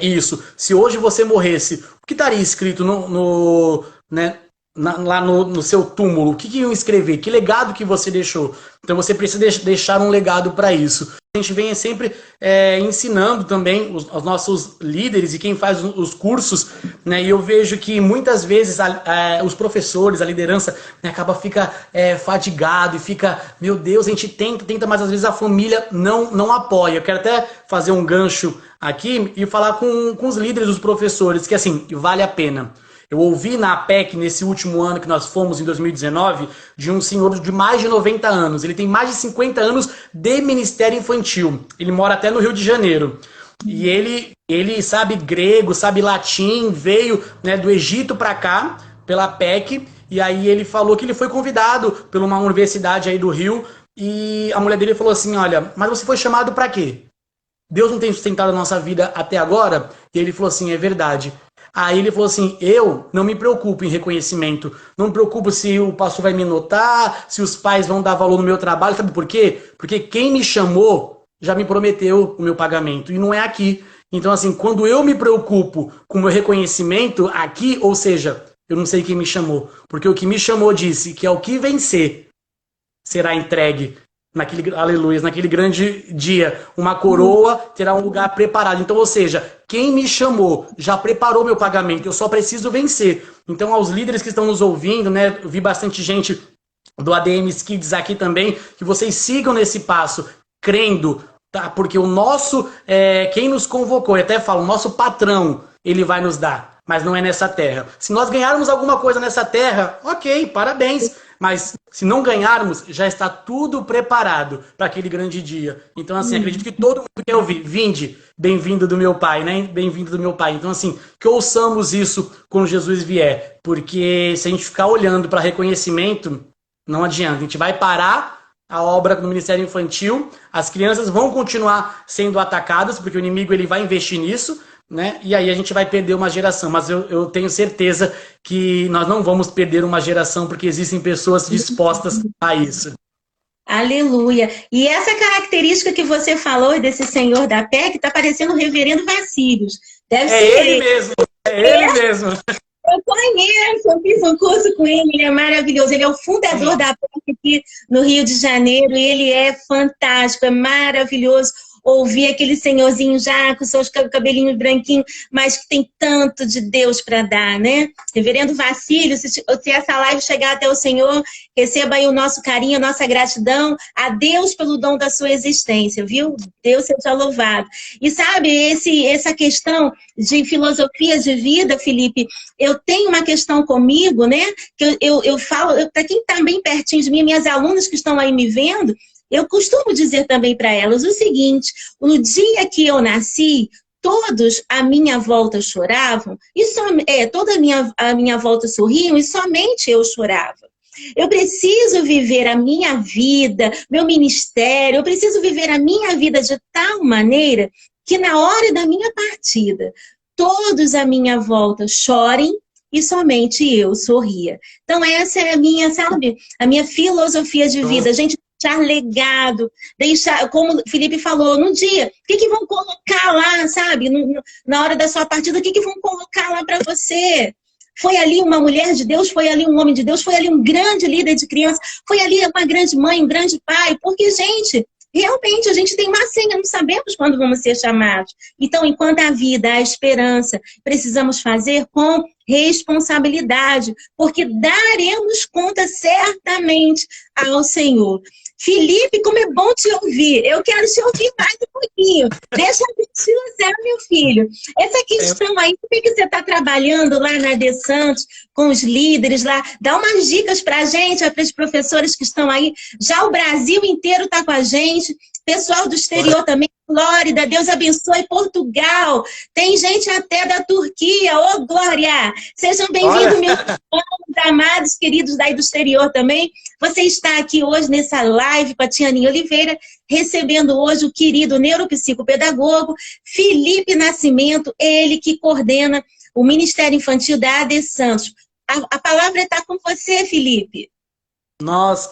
isso. Se hoje você morresse, o que estaria escrito lá no seu túmulo? O que iam escrever? Que legado que você deixou? Então você precisa deixar um legado para isso. A gente vem sempre ensinando também os nossos líderes e quem faz os cursos, né? E eu vejo que muitas vezes os professores, a liderança, né, fica fadigado e fica, meu Deus, a gente tenta, mas às vezes a família não apoia. Eu quero até fazer um gancho aqui e falar com os líderes, os professores, que assim, vale a pena. Eu ouvi na APEC, nesse último ano que nós fomos, em 2019, de um senhor de mais de 90 anos. Ele tem mais de 50 anos de ministério infantil. Ele mora até no Rio de Janeiro. E ele sabe grego, sabe latim, veio, né, do Egito para cá, pela APEC. E aí ele falou que ele foi convidado por uma universidade aí do Rio. E a mulher dele falou assim, olha, mas você foi chamado para quê? Deus não tem sustentado a nossa vida até agora? E ele falou assim, é verdade. Aí ele falou assim, eu não me preocupo em reconhecimento, não me preocupo se o pastor vai me notar, se os pais vão dar valor no meu trabalho, sabe por quê? Porque quem me chamou já me prometeu o meu pagamento, e não é aqui. Então assim, quando eu me preocupo com o meu reconhecimento aqui, ou seja, eu não sei quem me chamou, porque o que me chamou disse que ao que vencer será entregue. Naquele grande dia, uma coroa terá um lugar preparado. Então, ou seja, quem me chamou já preparou meu pagamento, eu só preciso vencer. Então, aos líderes que estão nos ouvindo, né, eu vi bastante gente do ADM Kids aqui também, que vocês sigam nesse passo, crendo, tá? Porque o nosso, quem nos convocou, eu até falo, o nosso patrão, ele vai nos dar, mas não é nessa terra. Se nós ganharmos alguma coisa nessa terra, ok, parabéns. Mas se não ganharmos, já está tudo preparado para aquele grande dia. Então, assim, acredito que todo mundo quer ouvir. Vinde, bem-vindo do meu Pai, né? Bem-vindo do meu Pai. Então, assim, que ouçamos isso quando Jesus vier. Porque se a gente ficar olhando para reconhecimento, não adianta. A gente vai parar a obra do Ministério Infantil, as crianças vão continuar sendo atacadas, porque o inimigo ele vai investir nisso, né? E aí a gente vai perder uma geração, mas eu tenho certeza que nós não vamos perder uma geração porque existem pessoas dispostas a isso. Aleluia. E essa característica que você falou desse senhor da PEC está parecendo o reverendo Vacílios. Deve ser ele mesmo, ele mesmo. Eu conheço, eu fiz um curso com ele, ele é maravilhoso. Ele é o fundador da PEC aqui no Rio de Janeiro, ele é fantástico, é maravilhoso. Ouvir aquele senhorzinho já com seus cabelinhos branquinhos, mas que tem tanto de Deus para dar, né? Reverendo Vacílio, se essa live chegar até o Senhor, receba aí o nosso carinho, a nossa gratidão a Deus pelo dom da sua existência, viu? Deus seja louvado. E sabe, essa questão de filosofia de vida, Felipe, eu tenho uma questão comigo, né? Que eu falo, para quem está bem pertinho de mim, minhas alunas que estão aí me vendo, eu costumo dizer também para elas o seguinte, no dia que eu nasci, todos à minha volta choravam, toda a minha volta sorriam e somente eu chorava. Eu preciso viver a minha vida, meu ministério, eu preciso viver a minha vida de tal maneira que na hora da minha partida, todos à minha volta chorem e somente eu sorria. Então essa é a minha, sabe, a minha filosofia de vida. Gente, deixar legado, deixar, como o Felipe falou, no dia, o que vão colocar lá, sabe? Na hora da sua partida, o que vão colocar lá para você? Foi ali uma mulher de Deus, foi ali um homem de Deus, foi ali um grande líder de criança, foi ali uma grande mãe, um grande pai, porque, gente, realmente a gente tem uma senha, não sabemos quando vamos ser chamados. Então, enquanto há vida, há esperança, precisamos fazer com responsabilidade, porque daremos conta certamente ao Senhor. Felipe, como é bom te ouvir. Eu quero te ouvir mais um pouquinho. Deixa eu te usar, meu filho. Essa questão aí, como é que você está trabalhando lá na De Santos, com os líderes lá? Dá umas dicas para a gente, para os professores que estão aí. Já o Brasil inteiro está com a gente. Pessoal do exterior também, Flórida, Deus abençoe Portugal. Tem gente até da Turquia, ô Glória! Sejam bem-vindos, meus irmãos amados, queridos daí do exterior também. Você está aqui hoje nessa live com a Tianinha Oliveira, recebendo hoje o querido neuropsicopedagogo Felipe Nascimento, ele que coordena o Ministério Infantil da AD Santos. A palavra está com você, Felipe. Nós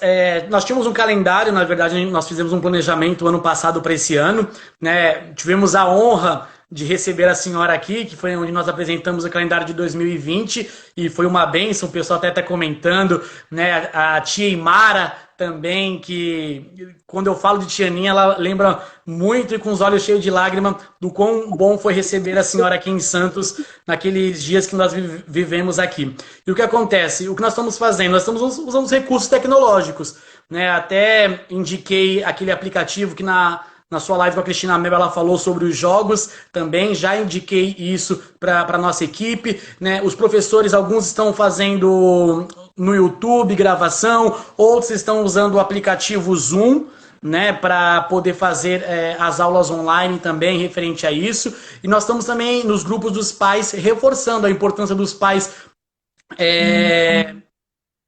tínhamos um calendário, na verdade, nós fizemos um planejamento ano passado para esse ano, né? Tivemos a honra de receber a senhora aqui, que foi onde nós apresentamos o calendário de 2020, e foi uma bênção, o pessoal até está comentando, né? A tia Imara também, que quando eu falo de Tianinha, ela lembra muito e com os olhos cheios de lágrima do quão bom foi receber a senhora aqui em Santos naqueles dias que nós vivemos aqui. E o que acontece? O que nós estamos fazendo? Nós estamos usando os recursos tecnológicos, né? Até indiquei aquele aplicativo que na sua live com a Cristina Mello, ela falou sobre os jogos também, já indiquei isso para a nossa equipe, né? Os professores, alguns estão fazendo no YouTube gravação, outros estão usando o aplicativo Zoom, né, para poder fazer as aulas online também referente a isso. E nós estamos também nos grupos dos pais reforçando a importância dos pais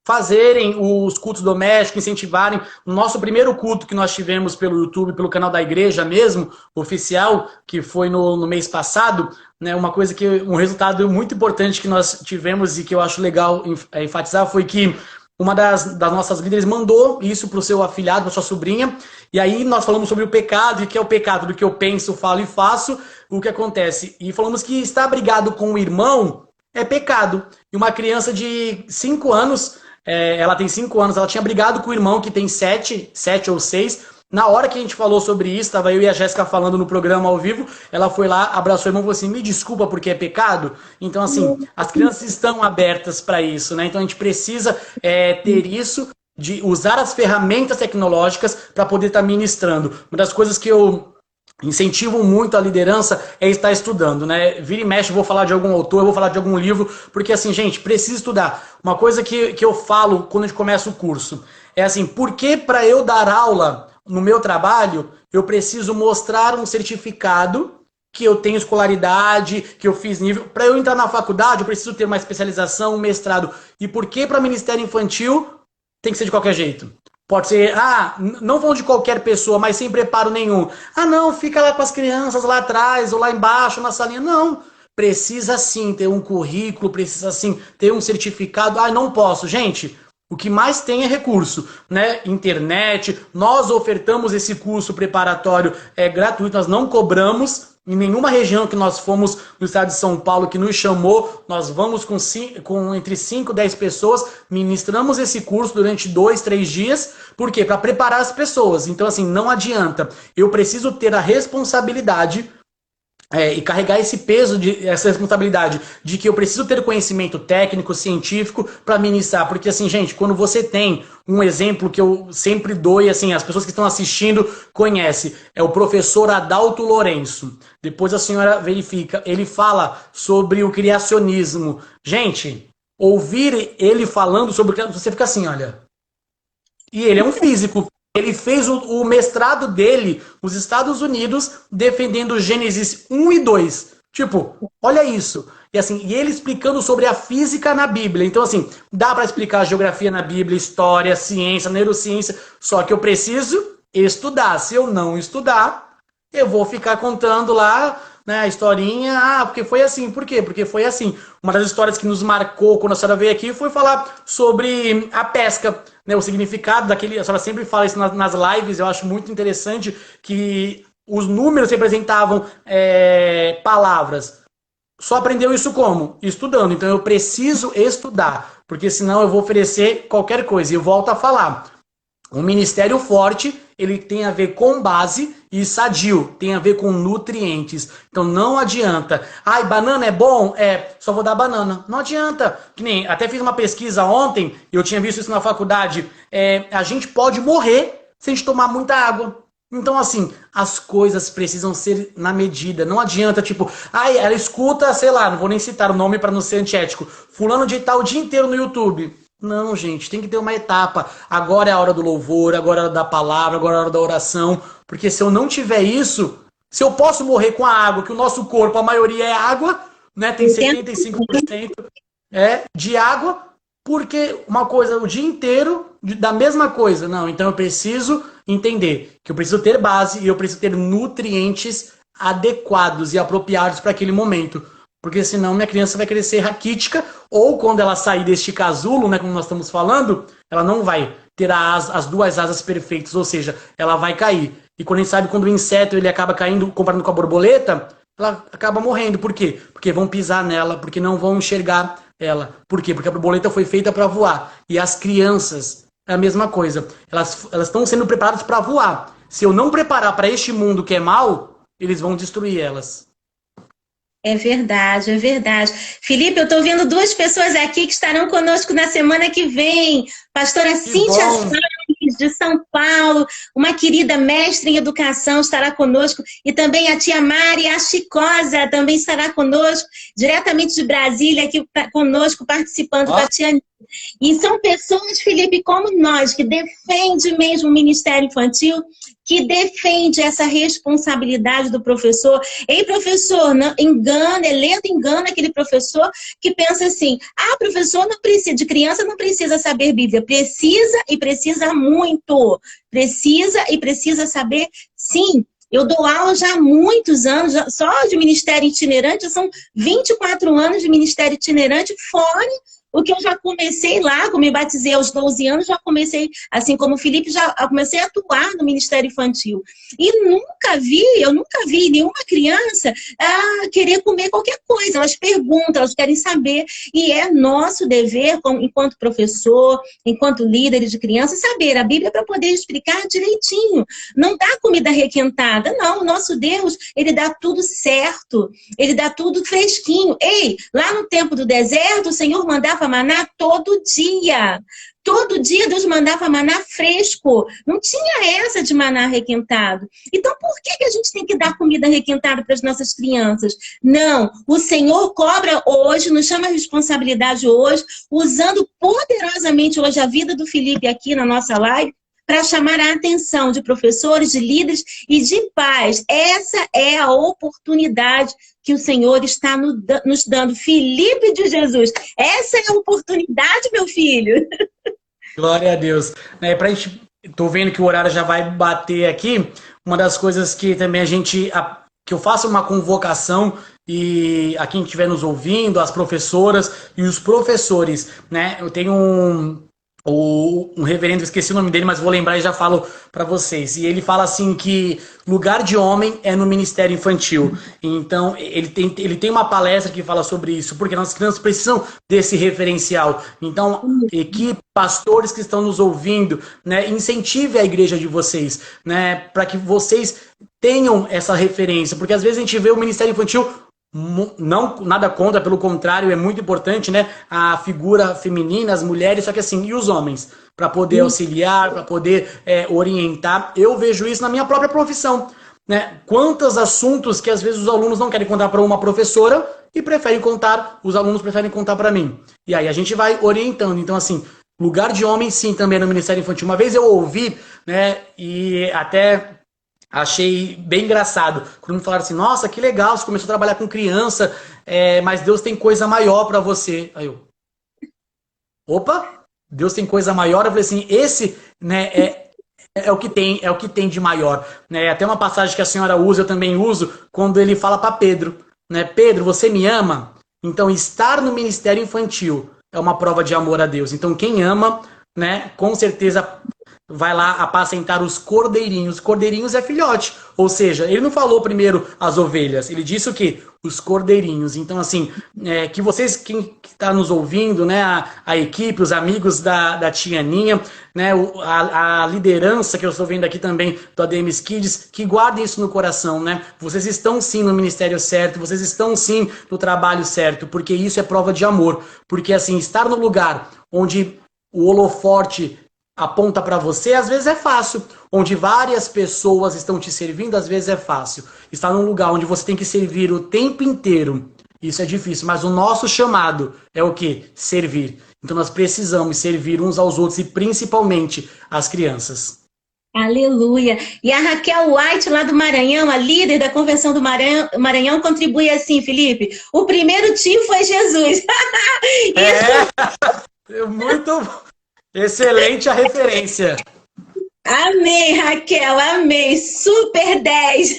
fazerem os cultos domésticos, incentivarem. O nosso primeiro culto que nós tivemos pelo YouTube, pelo canal da igreja mesmo, oficial, que foi no mês passado, né, um resultado muito importante que nós tivemos e que eu acho legal enfatizar foi que uma das nossas líderes mandou isso para o seu afilhado, para sua sobrinha, e aí nós falamos sobre o pecado, e que é o pecado do que eu penso, falo e faço, o que acontece. E falamos que estar brigado com o irmão é pecado. E uma criança de 5 anos, ela tem 5 anos, ela tinha brigado com o irmão que tem 7 ou 6. Na hora que a gente falou sobre isso, estava eu e a Jéssica falando no programa ao vivo, ela foi lá, abraçou o irmão e falou assim, me desculpa porque é pecado. Então, assim, as crianças estão abertas para isso, né? Então a gente precisa ter isso, de usar as ferramentas tecnológicas para poder estar ministrando. Uma das coisas que eu incentivo muito a liderança é estar estudando, né? Vira e mexe, eu vou falar de algum autor, eu vou falar de algum livro, porque assim, gente, precisa estudar. Uma coisa que eu falo quando a gente começa o curso é assim, por que para eu dar aula no meu trabalho, eu preciso mostrar um certificado que eu tenho escolaridade, que eu fiz nível. Para eu entrar na faculdade, eu preciso ter uma especialização, um mestrado. E por que para Ministério Infantil tem que ser de qualquer jeito? Pode ser, não vão de qualquer pessoa, mas sem preparo nenhum. Não, fica lá com as crianças lá atrás, ou lá embaixo, na salinha. Não, precisa sim ter um currículo, precisa sim ter um certificado. Não posso. Gente, o que mais tem é recurso, né? Internet, nós ofertamos esse curso preparatório gratuito, nós não cobramos. Em nenhuma região que nós fomos no estado de São Paulo que nos chamou, nós vamos com entre 5 e 10 pessoas, ministramos esse curso durante 2, 3 dias. Por quê? Para preparar as pessoas. Então, assim, não adianta. Eu preciso ter a responsabilidade e carregar esse peso, essa responsabilidade de que eu preciso ter conhecimento técnico, científico para ministrar. Porque assim, gente, quando você tem um exemplo que eu sempre dou e assim, as pessoas que estão assistindo conhecem, é o professor Adalto Lourenço. Depois a senhora verifica, ele fala sobre o criacionismo. Gente, ouvir ele falando sobre o criacionismo, você fica assim, olha. E ele é um físico. Ele fez o mestrado dele nos Estados Unidos defendendo Gênesis 1 e 2. Tipo, olha isso. E assim, e ele explicando sobre a física na Bíblia. Então assim, dá para explicar geografia na Bíblia, história, ciência, neurociência, só que eu preciso estudar. Se eu não estudar, eu vou ficar contando lá, né, a historinha, porque foi assim. Por quê? Porque foi assim. Uma das histórias que nos marcou quando a senhora veio aqui foi falar sobre a pesca. né, o significado daquele, a senhora sempre fala isso nas lives, eu acho muito interessante que os números representavam palavras. Só aprendeu isso como? Estudando. Então eu preciso estudar, porque senão eu vou oferecer qualquer coisa. E eu volto a falar. Um ministério forte, ele tem a ver com base, e sadio tem a ver com nutrientes. Então não adianta. Ai, banana é bom? Só vou dar banana. Não adianta. Que nem, até fiz uma pesquisa ontem, eu tinha visto isso na faculdade. A gente pode morrer se a gente tomar muita água. Então, assim, as coisas precisam ser na medida. Não adianta, tipo, ela escuta, sei lá, não vou nem citar o nome para não ser antiético. Fulano de tal o dia inteiro no YouTube. Não, gente, tem que ter uma etapa. Agora é a hora do louvor, agora é a hora da palavra, agora é a hora da oração. Porque se eu não tiver isso, se eu posso morrer com a água, que o nosso corpo, a maioria é água, né? Tem 75% de água, porque uma coisa o dia inteiro da mesma coisa. Não, então eu preciso entender que eu preciso ter base e eu preciso ter nutrientes adequados e apropriados para aquele momento. Porque senão minha criança vai crescer raquítica, ou quando ela sair deste casulo, né, como nós estamos falando, ela não vai ter as duas asas perfeitas, ou seja, ela vai cair. E quando a gente sabe, quando o inseto ele acaba caindo, comparando com a borboleta, ela acaba morrendo. Por quê? Porque vão pisar nela, porque não vão enxergar ela. Por quê? Porque a borboleta foi feita para voar. E as crianças, é a mesma coisa. Elas estão sendo preparadas para voar. Se eu não preparar para este mundo que é mau, eles vão destruir elas. É verdade, é verdade. Felipe, eu estou vendo duas pessoas aqui que estarão conosco na semana que vem. Pastora Cíntia Salles, de São Paulo, uma querida mestre em educação, estará conosco. E também a tia Mari Achicosa também estará conosco, diretamente de Brasília, aqui conosco, participando com a tia Anitta. E são pessoas, Felipe, como nós, que defendem mesmo o Ministério Infantil, que defende essa responsabilidade do professor. Ei, professor, não engana, engana aquele professor que pensa assim, professor não precisa, de criança não precisa saber Bíblia. Precisa e precisa muito. Precisa e precisa saber, sim. Eu dou aula já há muitos anos, só de ministério itinerante, são 24 anos de ministério itinerante, fora o que eu já comecei lá, como me batizei aos 12 anos, já comecei, assim como o Felipe, já comecei a atuar no Ministério Infantil. E eu nunca vi nenhuma criança querer comer qualquer coisa. Elas perguntam, elas querem saber. E é nosso dever, enquanto professor, enquanto líderes de crianças, saber a Bíblia para poder explicar direitinho. Não dá comida requentada, não. O nosso Deus, ele dá tudo certo. Ele dá tudo fresquinho. Ei, lá no tempo do deserto, o Senhor mandava maná todo dia. Todo dia Deus mandava maná fresco. Não tinha essa de maná requentado. Então, por que a gente tem que dar comida requentada para as nossas crianças? Não. O Senhor cobra hoje, nos chama a responsabilidade hoje, usando poderosamente hoje a vida do Felipe aqui na nossa live, para chamar a atenção de professores, de líderes e de pais. Essa é a oportunidade que o Senhor está nos dando. Felipe de Jesus, essa é a oportunidade, meu filho. Glória a Deus. Tô vendo que o horário já vai bater aqui. Uma das coisas que também que eu faço uma convocação e a quem estiver nos ouvindo, as professoras e os professores, né? Eu tenho um reverendo, esqueci o nome dele, mas vou lembrar e já falo para vocês. E ele fala assim que lugar de homem é no ministério infantil. Então, ele tem uma palestra que fala sobre isso, porque nossas crianças precisam desse referencial. Então, equipe, pastores que estão nos ouvindo, né, incentive a igreja de vocês, né, para que vocês tenham essa referência, porque às vezes a gente vê o ministério infantil, não nada contra, pelo contrário, é muito importante, né, a figura feminina, as mulheres, só que assim, e os homens? Para poder auxiliar, para poder orientar. Eu vejo isso na minha própria profissão, né? Quantos assuntos que às vezes os alunos não querem contar para uma professora e os alunos preferem contar para mim. E aí a gente vai orientando. Então, assim, lugar de homem, sim, também no Ministério Infantil. Uma vez eu ouvi, né, e até achei bem engraçado, quando me falaram assim, nossa, que legal, você começou a trabalhar com criança, mas Deus tem coisa maior para você. Aí eu, opa, Deus tem coisa maior. Eu falei assim, esse, né, é o que tem de maior, né? Até uma passagem que a senhora usa, eu também uso, quando ele fala para Pedro, né? Pedro, você me ama? Então estar no ministério infantil é uma prova de amor a Deus. Então quem ama né, com certeza vai lá apacentar os cordeirinhos. Cordeirinhos é filhote, ou seja, ele não falou primeiro as ovelhas, ele disse o quê? Os cordeirinhos. Então, assim, que vocês, quem está nos ouvindo, né, a equipe, os amigos da tia Aninha, né, a liderança que eu estou vendo aqui também do ADM Kids, que guardem isso no coração, né? Vocês estão sim no ministério certo, vocês estão sim no trabalho certo, porque isso é prova de amor. Porque, assim, estar no lugar onde o holofote aponta para você, às vezes é fácil. Onde várias pessoas estão te servindo, às vezes é fácil. Estar num lugar onde você tem que servir o tempo inteiro, isso é difícil. Mas o nosso chamado é o quê? Servir. Então nós precisamos servir uns aos outros e principalmente as crianças. Aleluia. E a Raquel White, lá do Maranhão, a líder da Convenção do Maranhão, contribui assim, Felipe. O primeiro tio foi Jesus. Muito excelente a referência. Amei, Raquel, amei. Super 10.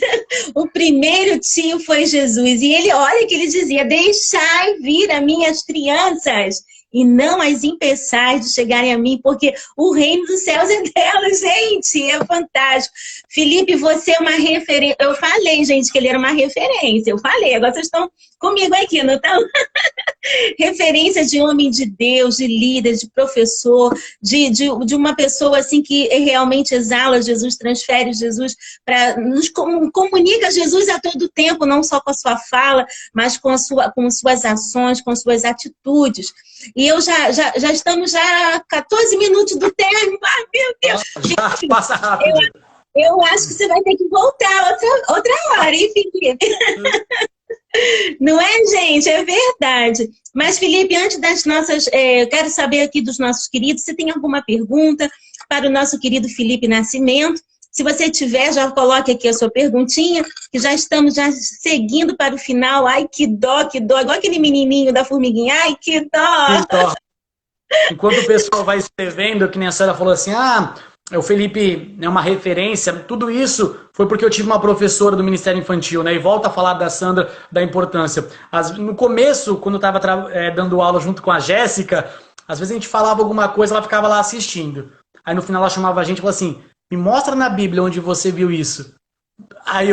O primeiro tio foi Jesus. E ele, olha que ele dizia, deixai vir as minhas crianças e não as impeçais de chegarem a mim, porque o reino dos céus é delas, gente. É fantástico. Felipe, você é uma referência. Eu falei, gente, que ele era uma referência. Eu falei, agora vocês estão comigo aqui, não estão? Referência de homem de Deus, de líder, de professor, de uma pessoa assim que realmente exala Jesus, transfere Jesus, nos comunica Jesus a todo tempo, não só com a sua fala, mas com suas ações, com suas atitudes. E eu já estamos já a 14 minutos do término. Ai, meu Deus! Já passa rápido. Eu acho que você vai ter que voltar outra hora, hein, Felipe? Não é, gente? É verdade. Mas, Felipe, antes das nossas... eu quero saber aqui dos nossos queridos, se tem alguma pergunta para o nosso querido Felipe Nascimento. Se você tiver, já coloque aqui a sua perguntinha, que já estamos já seguindo para o final. Ai, que dó, que dó. Igual aquele menininho da formiguinha. Ai, que dó. Que dó. Enquanto o pessoal vai escrevendo, que nem a senhora falou assim, o Felipe é uma referência, tudo isso foi porque eu tive uma professora do Ministério Infantil, né? E volta a falar da Sandra, da importância. No começo, quando eu estava dando aula junto com a Jéssica, às vezes a gente falava alguma coisa, ela ficava lá assistindo. Aí no final ela chamava a gente e falou assim, me mostra na Bíblia onde você viu isso. Aí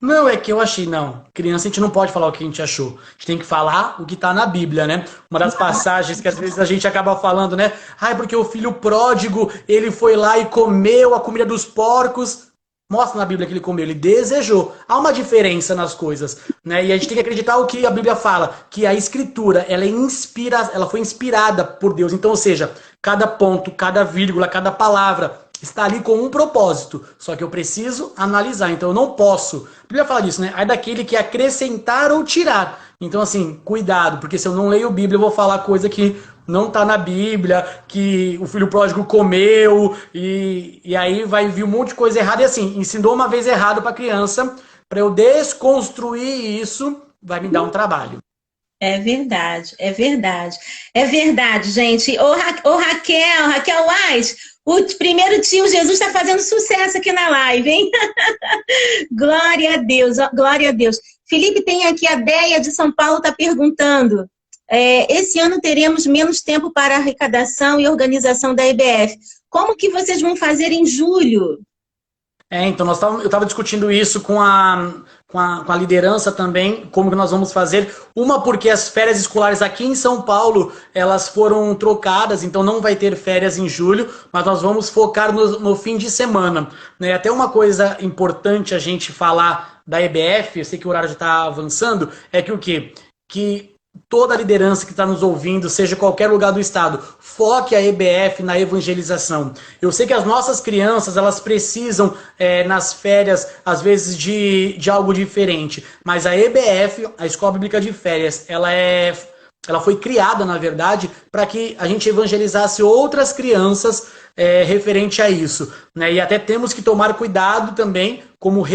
não, é que eu achei, não. Criança, a gente não pode falar o que a gente achou. A gente tem que falar o que está na Bíblia, né? Uma das passagens que às vezes a gente acaba falando, né? Porque o filho pródigo, ele foi lá e comeu a comida dos porcos. Mostra na Bíblia que ele comeu, ele desejou. Há uma diferença nas coisas, né? E a gente tem que acreditar o que a Bíblia fala, que a Escritura, ela foi inspirada por Deus. Então, ou seja, cada ponto, cada vírgula, cada palavra está ali com um propósito, só que eu preciso analisar, então eu não posso. A Bíblia fala disso, né? Aí daquele que acrescentar ou tirar. Então, assim, cuidado, porque se eu não leio a Bíblia, eu vou falar coisa que não está na Bíblia, que o filho pródigo comeu, e aí vai vir um monte de coisa errada. E assim, ensinou uma vez errado para a criança, para eu desconstruir isso, vai me dar um trabalho. É verdade, é verdade. É verdade, gente. Ô Raquel Wise, o primeiro tio Jesus está fazendo sucesso aqui na live, hein? Glória a Deus, glória a Deus. Felipe, tem aqui a Deia de São Paulo, está perguntando. Esse ano teremos menos tempo para arrecadação e organização da EBF. Como que vocês vão fazer em julho? Então eu estava discutindo isso com a liderança também, como que nós vamos fazer. Uma, porque as férias escolares aqui em São Paulo, elas foram trocadas, então não vai ter férias em julho, mas nós vamos focar no fim de semana, né? Até uma coisa importante a gente falar da EBF, eu sei que o horário já está avançando, é que o quê? Que toda a liderança que está nos ouvindo, seja qualquer lugar do estado, foque a EBF na evangelização. Eu sei que as nossas crianças, elas precisam, nas férias, às vezes, de algo diferente. Mas a EBF, a Escola Bíblica de Férias, ela foi criada, na verdade, para que a gente evangelizasse outras crianças referente a isso, né? E até temos que tomar cuidado também, como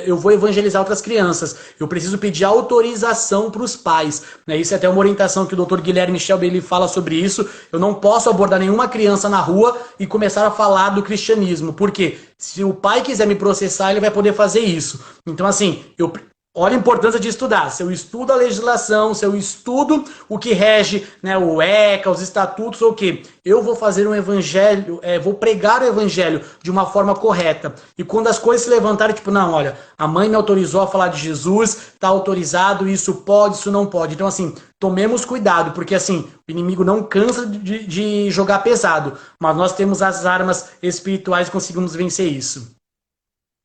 eu vou evangelizar outras crianças. Eu preciso pedir autorização para os pais, né? Isso é até uma orientação que o Dr. Guilherme Shelby ele fala sobre isso. Eu não posso abordar nenhuma criança na rua e começar a falar do cristianismo, porque se o pai quiser me processar, ele vai poder fazer isso. Então, assim, Olha a importância de estudar. Se eu estudo a legislação, se eu estudo o que rege, né, o ECA, os estatutos, ou o quê? Eu vou fazer um evangelho, vou pregar o evangelho de uma forma correta. E quando as coisas se levantarem, tipo, não, olha, a mãe me autorizou a falar de Jesus, tá autorizado, isso pode, isso não pode. Então, assim, tomemos cuidado, porque, assim, o inimigo não cansa de jogar pesado, mas nós temos as armas espirituais e conseguimos vencer isso.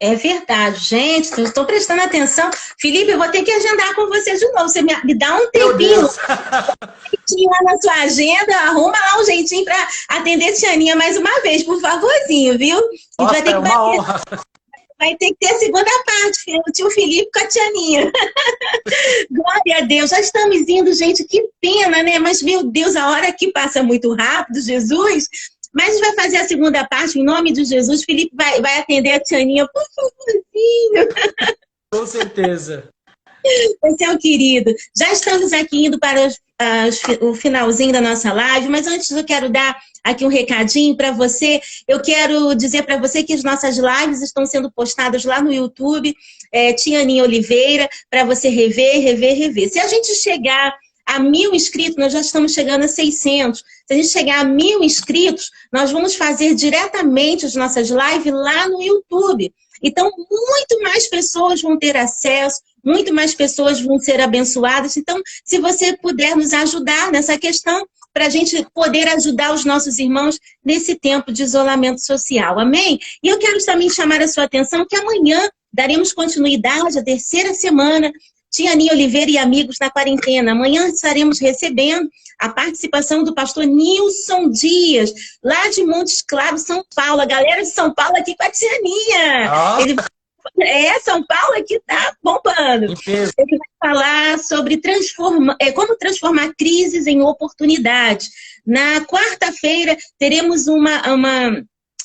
É verdade, gente, eu estou prestando atenção. Felipe, eu vou ter que agendar com você de novo. Você me dá um tempinho lá na sua agenda, arruma lá um jeitinho para atender Tianinha mais uma vez, por favorzinho, viu? Nossa, vai ter é uma honra. Vai ter que ter a segunda parte, o tio Felipe com a Tianinha. Glória a Deus, já estamos indo, gente, que pena, né? Mas, meu Deus, a hora que passa muito rápido, Jesus. Mas a gente vai fazer a segunda parte, em nome de Jesus. Felipe vai atender a Tianinha, por favorzinho. Com certeza. Você é um querido. Já estamos aqui indo para o finalzinho da nossa live, mas antes eu quero dar aqui um recadinho para você. Eu quero dizer para você que as nossas lives estão sendo postadas lá no YouTube, Tianinha Oliveira, para você rever. Se a gente chegar a 1.000 inscritos, nós já estamos chegando a 600. Se a gente chegar a 1.000 inscritos, nós vamos fazer diretamente as nossas lives lá no YouTube. Então, muito mais pessoas vão ter acesso, muito mais pessoas vão ser abençoadas. Então, se você puder nos ajudar nessa questão, para a gente poder ajudar os nossos irmãos nesse tempo de isolamento social. Amém? E eu quero também chamar a sua atenção que amanhã daremos continuidade à terceira semana Tianinha Oliveira e amigos na quarentena. Amanhã estaremos recebendo a participação do pastor Nilson Dias, lá de Montes Claros, São Paulo. A galera de São Paulo aqui com a Tianinha. Ele... São Paulo aqui tá bombando. Ele vai falar sobre como transformar crises em oportunidades. Na quarta-feira teremos uma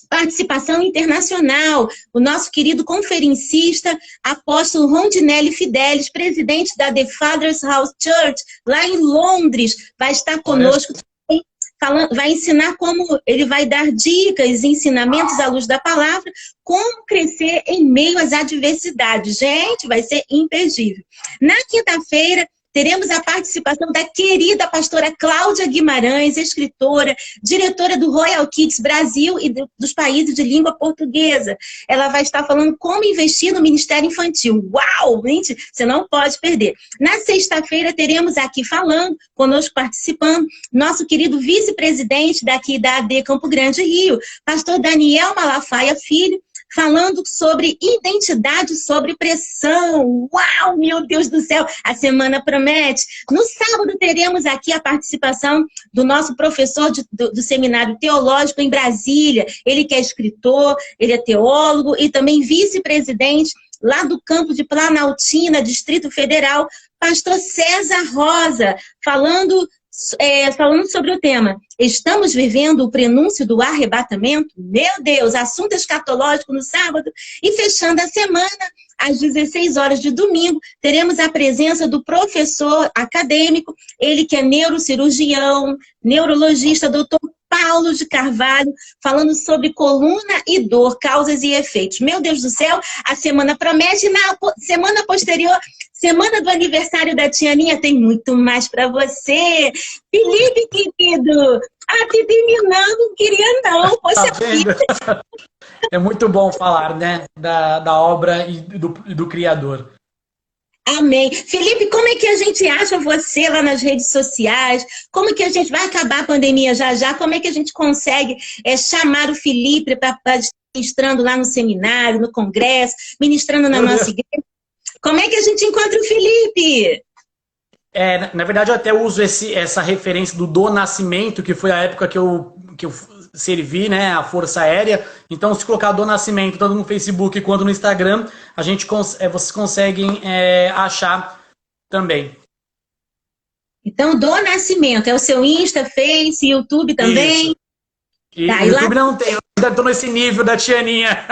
participação internacional. O nosso querido conferencista, apóstolo Rondinelli Fidelis, presidente da The Father's House Church, lá em Londres, vai estar conosco também, vai ensinar como ele vai dar dicas e ensinamentos à luz da palavra, como crescer em meio às adversidades. Gente, vai ser imperdível. Na quinta-feira, teremos a participação da querida pastora Cláudia Guimarães, escritora, diretora do Royal Kids Brasil e dos países de língua portuguesa. Ela vai estar falando como investir no Ministério Infantil. Uau, gente, você não pode perder. Na sexta-feira, teremos aqui falando, conosco participando, nosso querido vice-presidente daqui da AD Campo Grande, Rio, pastor Daniel Malafaia Filho, falando sobre identidade sobre pressão. Uau, meu Deus do céu, a semana promete. No sábado teremos aqui a participação do nosso professor do Seminário Teológico em Brasília. Ele que é escritor, ele é teólogo e também vice-presidente lá do campo de Planaltina, Distrito Federal, pastor César Rosa, falando sobre o tema, estamos vivendo o prenúncio do arrebatamento? Meu Deus, assunto escatológico no sábado. E fechando a semana, às 16 horas de domingo, teremos a presença do professor acadêmico, ele que é neurocirurgião, neurologista, doutor Paulo de Carvalho, falando sobre coluna e dor, causas e efeitos. Meu Deus do céu, a semana promete. Na semana posterior, semana do aniversário da Tianinha, tem muito mais para você. Felipe, querido, te terminando, não queria não. Poxa vida. É muito bom falar, né, da obra e do Criador. Amém. Felipe, como é que a gente acha você lá nas redes sociais? Como que a gente vai acabar a pandemia já já? Como é que a gente consegue chamar o Felipe para estar ministrando lá no seminário, no congresso, ministrando na nossa igreja? Como é que a gente encontra o Felipe? Na verdade, eu até uso essa referência do Nascimento, que foi a época que eu servi, né, a Força Aérea. Então, se colocar do Nascimento tanto no Facebook quanto no Instagram, vocês conseguem achar também. Então, do Nascimento, é o seu Insta, Face, YouTube também? Isso. E tá, YouTube não tem, eu ainda estou nesse nível da Tianinha.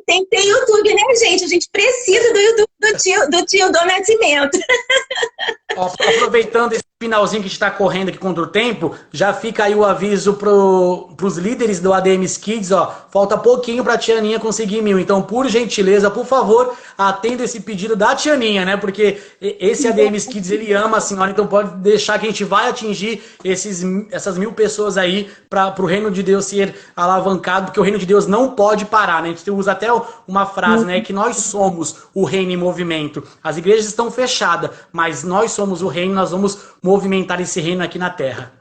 Tem que ter YouTube, né, gente? A gente precisa do YouTube do tio do Nascimento. Ó, aproveitando esse finalzinho que a gente está correndo aqui contra o tempo, já fica aí o aviso pros líderes do ADM Kids, ó, falta pouquinho para a Tianinha conseguir 1.000, então por gentileza, por favor, atenda esse pedido da Tianinha, né, porque esse ADM Kids, ele ama a senhora, então pode deixar que a gente vai atingir essas 1.000 pessoas aí para o reino de Deus ser alavancado, porque o reino de Deus não pode parar, né, a gente usa até uma frase, né, que nós somos o reino em movimento, as igrejas estão fechadas, mas nós somos o reino, nós vamos movimentar esse reino aqui na terra.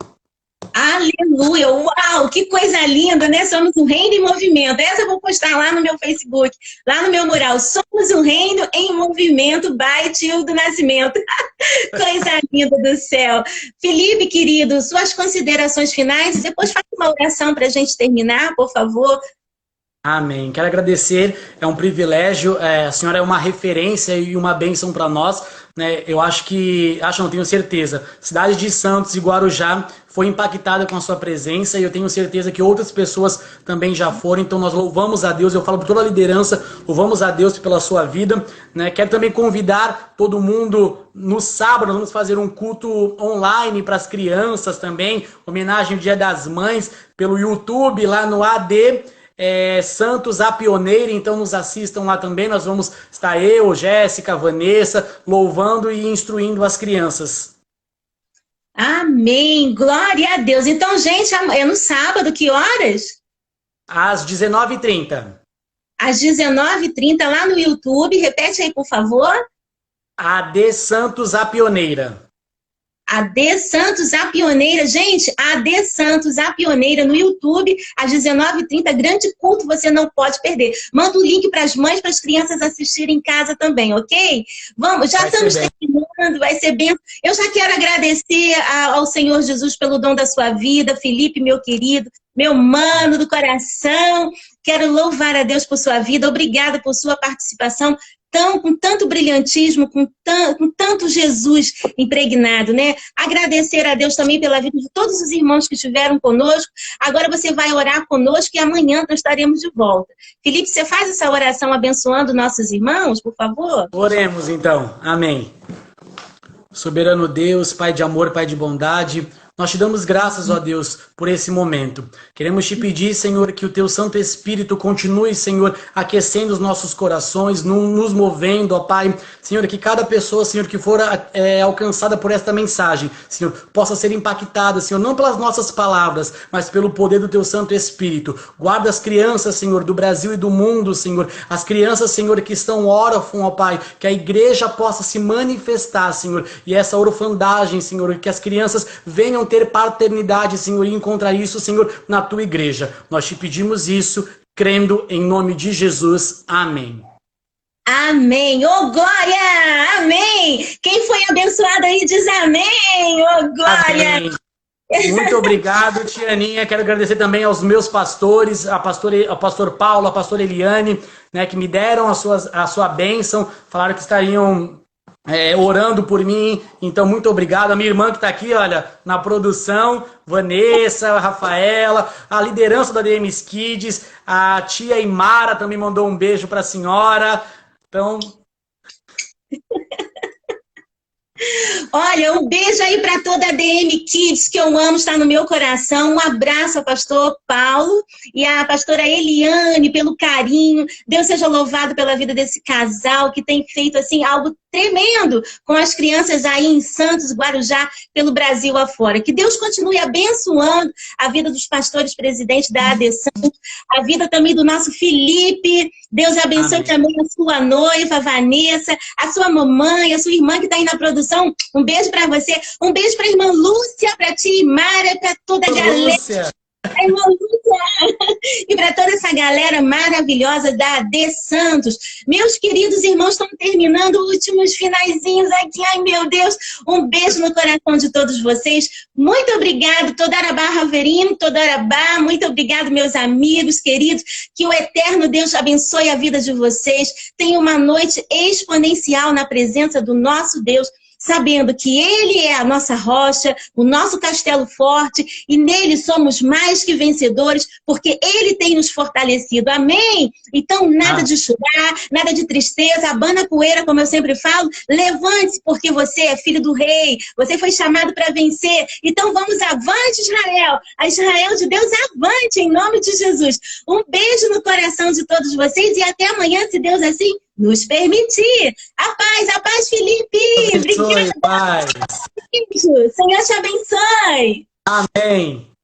Aleluia! Uau! Que coisa linda, né? Somos um reino em movimento. Essa eu vou postar lá no meu Facebook, lá no meu mural. Somos um reino em movimento, by Tio do Nascimento. Coisa linda do céu. Felipe, querido, suas considerações finais e depois faz uma oração para a gente terminar, por favor. Amém. Quero agradecer, é um privilégio, a senhora é uma referência e uma bênção para nós, né? Eu não tenho certeza, cidade de Santos e Guarujá foi impactada com a sua presença e eu tenho certeza que outras pessoas também já foram, então nós louvamos a Deus, eu falo por toda a liderança, louvamos a Deus pela sua vida, né? Quero também convidar todo mundo, no sábado nós vamos fazer um culto online para as crianças também, homenagem ao Dia das Mães, pelo YouTube, lá no AD Santos a Pioneira, então nos assistam lá também, nós vamos estar eu, Jéssica, Vanessa, louvando e instruindo as crianças. Amém, glória a Deus. Então, gente, é no sábado, que horas? Às 19h30. Às 19h30, lá no YouTube, repete aí, por favor. AD Santos a Pioneira. AD Santos a Pioneira, gente, AD Santos a Pioneira no YouTube, às 19h30, grande culto, você não pode perder. Manda o link para as mães, para as crianças assistirem em casa também, ok? Vamos, já estamos terminando, vai ser bem. Eu já quero agradecer ao Senhor Jesus pelo dom da sua vida, Felipe, meu querido, meu mano do coração, quero louvar a Deus por sua vida, obrigada por sua participação, com tanto brilhantismo, com tanto Jesus impregnado, né? Agradecer a Deus também pela vida de todos os irmãos que estiveram conosco. Agora você vai orar conosco e amanhã nós estaremos de volta. Felipe, você faz essa oração abençoando nossos irmãos, por favor? Oremos então. Amém. Soberano Deus, Pai de amor, Pai de bondade, nós te damos graças, ó Deus, por esse momento. Queremos te pedir, Senhor, que o teu Santo Espírito continue, Senhor, aquecendo os nossos corações, nos movendo, ó Pai. Senhor, que cada pessoa, Senhor, que for alcançada por esta mensagem, Senhor, possa ser impactada, Senhor, não pelas nossas palavras, mas pelo poder do teu Santo Espírito. Guarda as crianças, Senhor, do Brasil e do mundo, Senhor. As crianças, Senhor, que estão órfãos, ó Pai, que a igreja possa se manifestar, Senhor, e essa orfandagem, Senhor, que as crianças venham ter paternidade, Senhor, e encontrar isso, Senhor, na tua igreja. Nós te pedimos isso, crendo em nome de Jesus. Amém. Amém. Ô, glória! Amém! Quem foi abençoado aí diz amém! Ô, glória! Amém. Muito obrigado, Tianinha. Quero agradecer também aos meus pastores, ao pastor Paulo, a pastora Eliane, né, que me deram a sua bênção, falaram que estariam orando por mim, então muito obrigado. A minha irmã que está aqui, olha, na produção, Vanessa, Rafaela, a liderança da ADM Kids, a tia Imara também mandou um beijo para a senhora. Então... Olha, um beijo aí para toda a ADM Kids, que eu amo, está no meu coração. Um abraço ao pastor Paulo e à pastora Eliane pelo carinho. Deus seja louvado pela vida desse casal que tem feito assim algo tremendo com as crianças aí em Santos, Guarujá, pelo Brasil afora. Que Deus continue abençoando a vida dos pastores presidentes da AD Santos, a vida também do nosso Felipe. Deus abençoe também a sua noiva, Vanessa, a sua mamãe, a sua irmã que está aí na produção. Um beijo para você. Um beijo para a irmã Lúcia, para a tia Mara, para toda a galera. Lúcia. A irmã Lúcia. E para toda essa galera maravilhosa da AD Santos. Meus queridos irmãos, estão terminando os últimos finaizinhos aqui. Ai, meu Deus. Um beijo no coração de todos vocês. Muito obrigado, Todarabá Raverino, Todarabá. Muito obrigado, meus amigos queridos. Que o eterno Deus abençoe a vida de vocês. Tenha uma noite exponencial na presença do nosso Deus. sabendo que Ele é a nossa rocha, o nosso castelo forte, e nele somos mais que vencedores, porque Ele tem nos fortalecido. Amém? Então, nada de chorar, nada de tristeza, abana a poeira, como eu sempre falo, levante-se, porque você é filho do rei, você foi chamado para vencer. Então, vamos avante, Israel! A Israel de Deus, avante, em nome de Jesus. Um beijo no coração de todos vocês e até amanhã, se Deus assim nos permitir. A paz, Felipe! Abençoe, Obrigada! paz. Senhor te abençoe! Amém.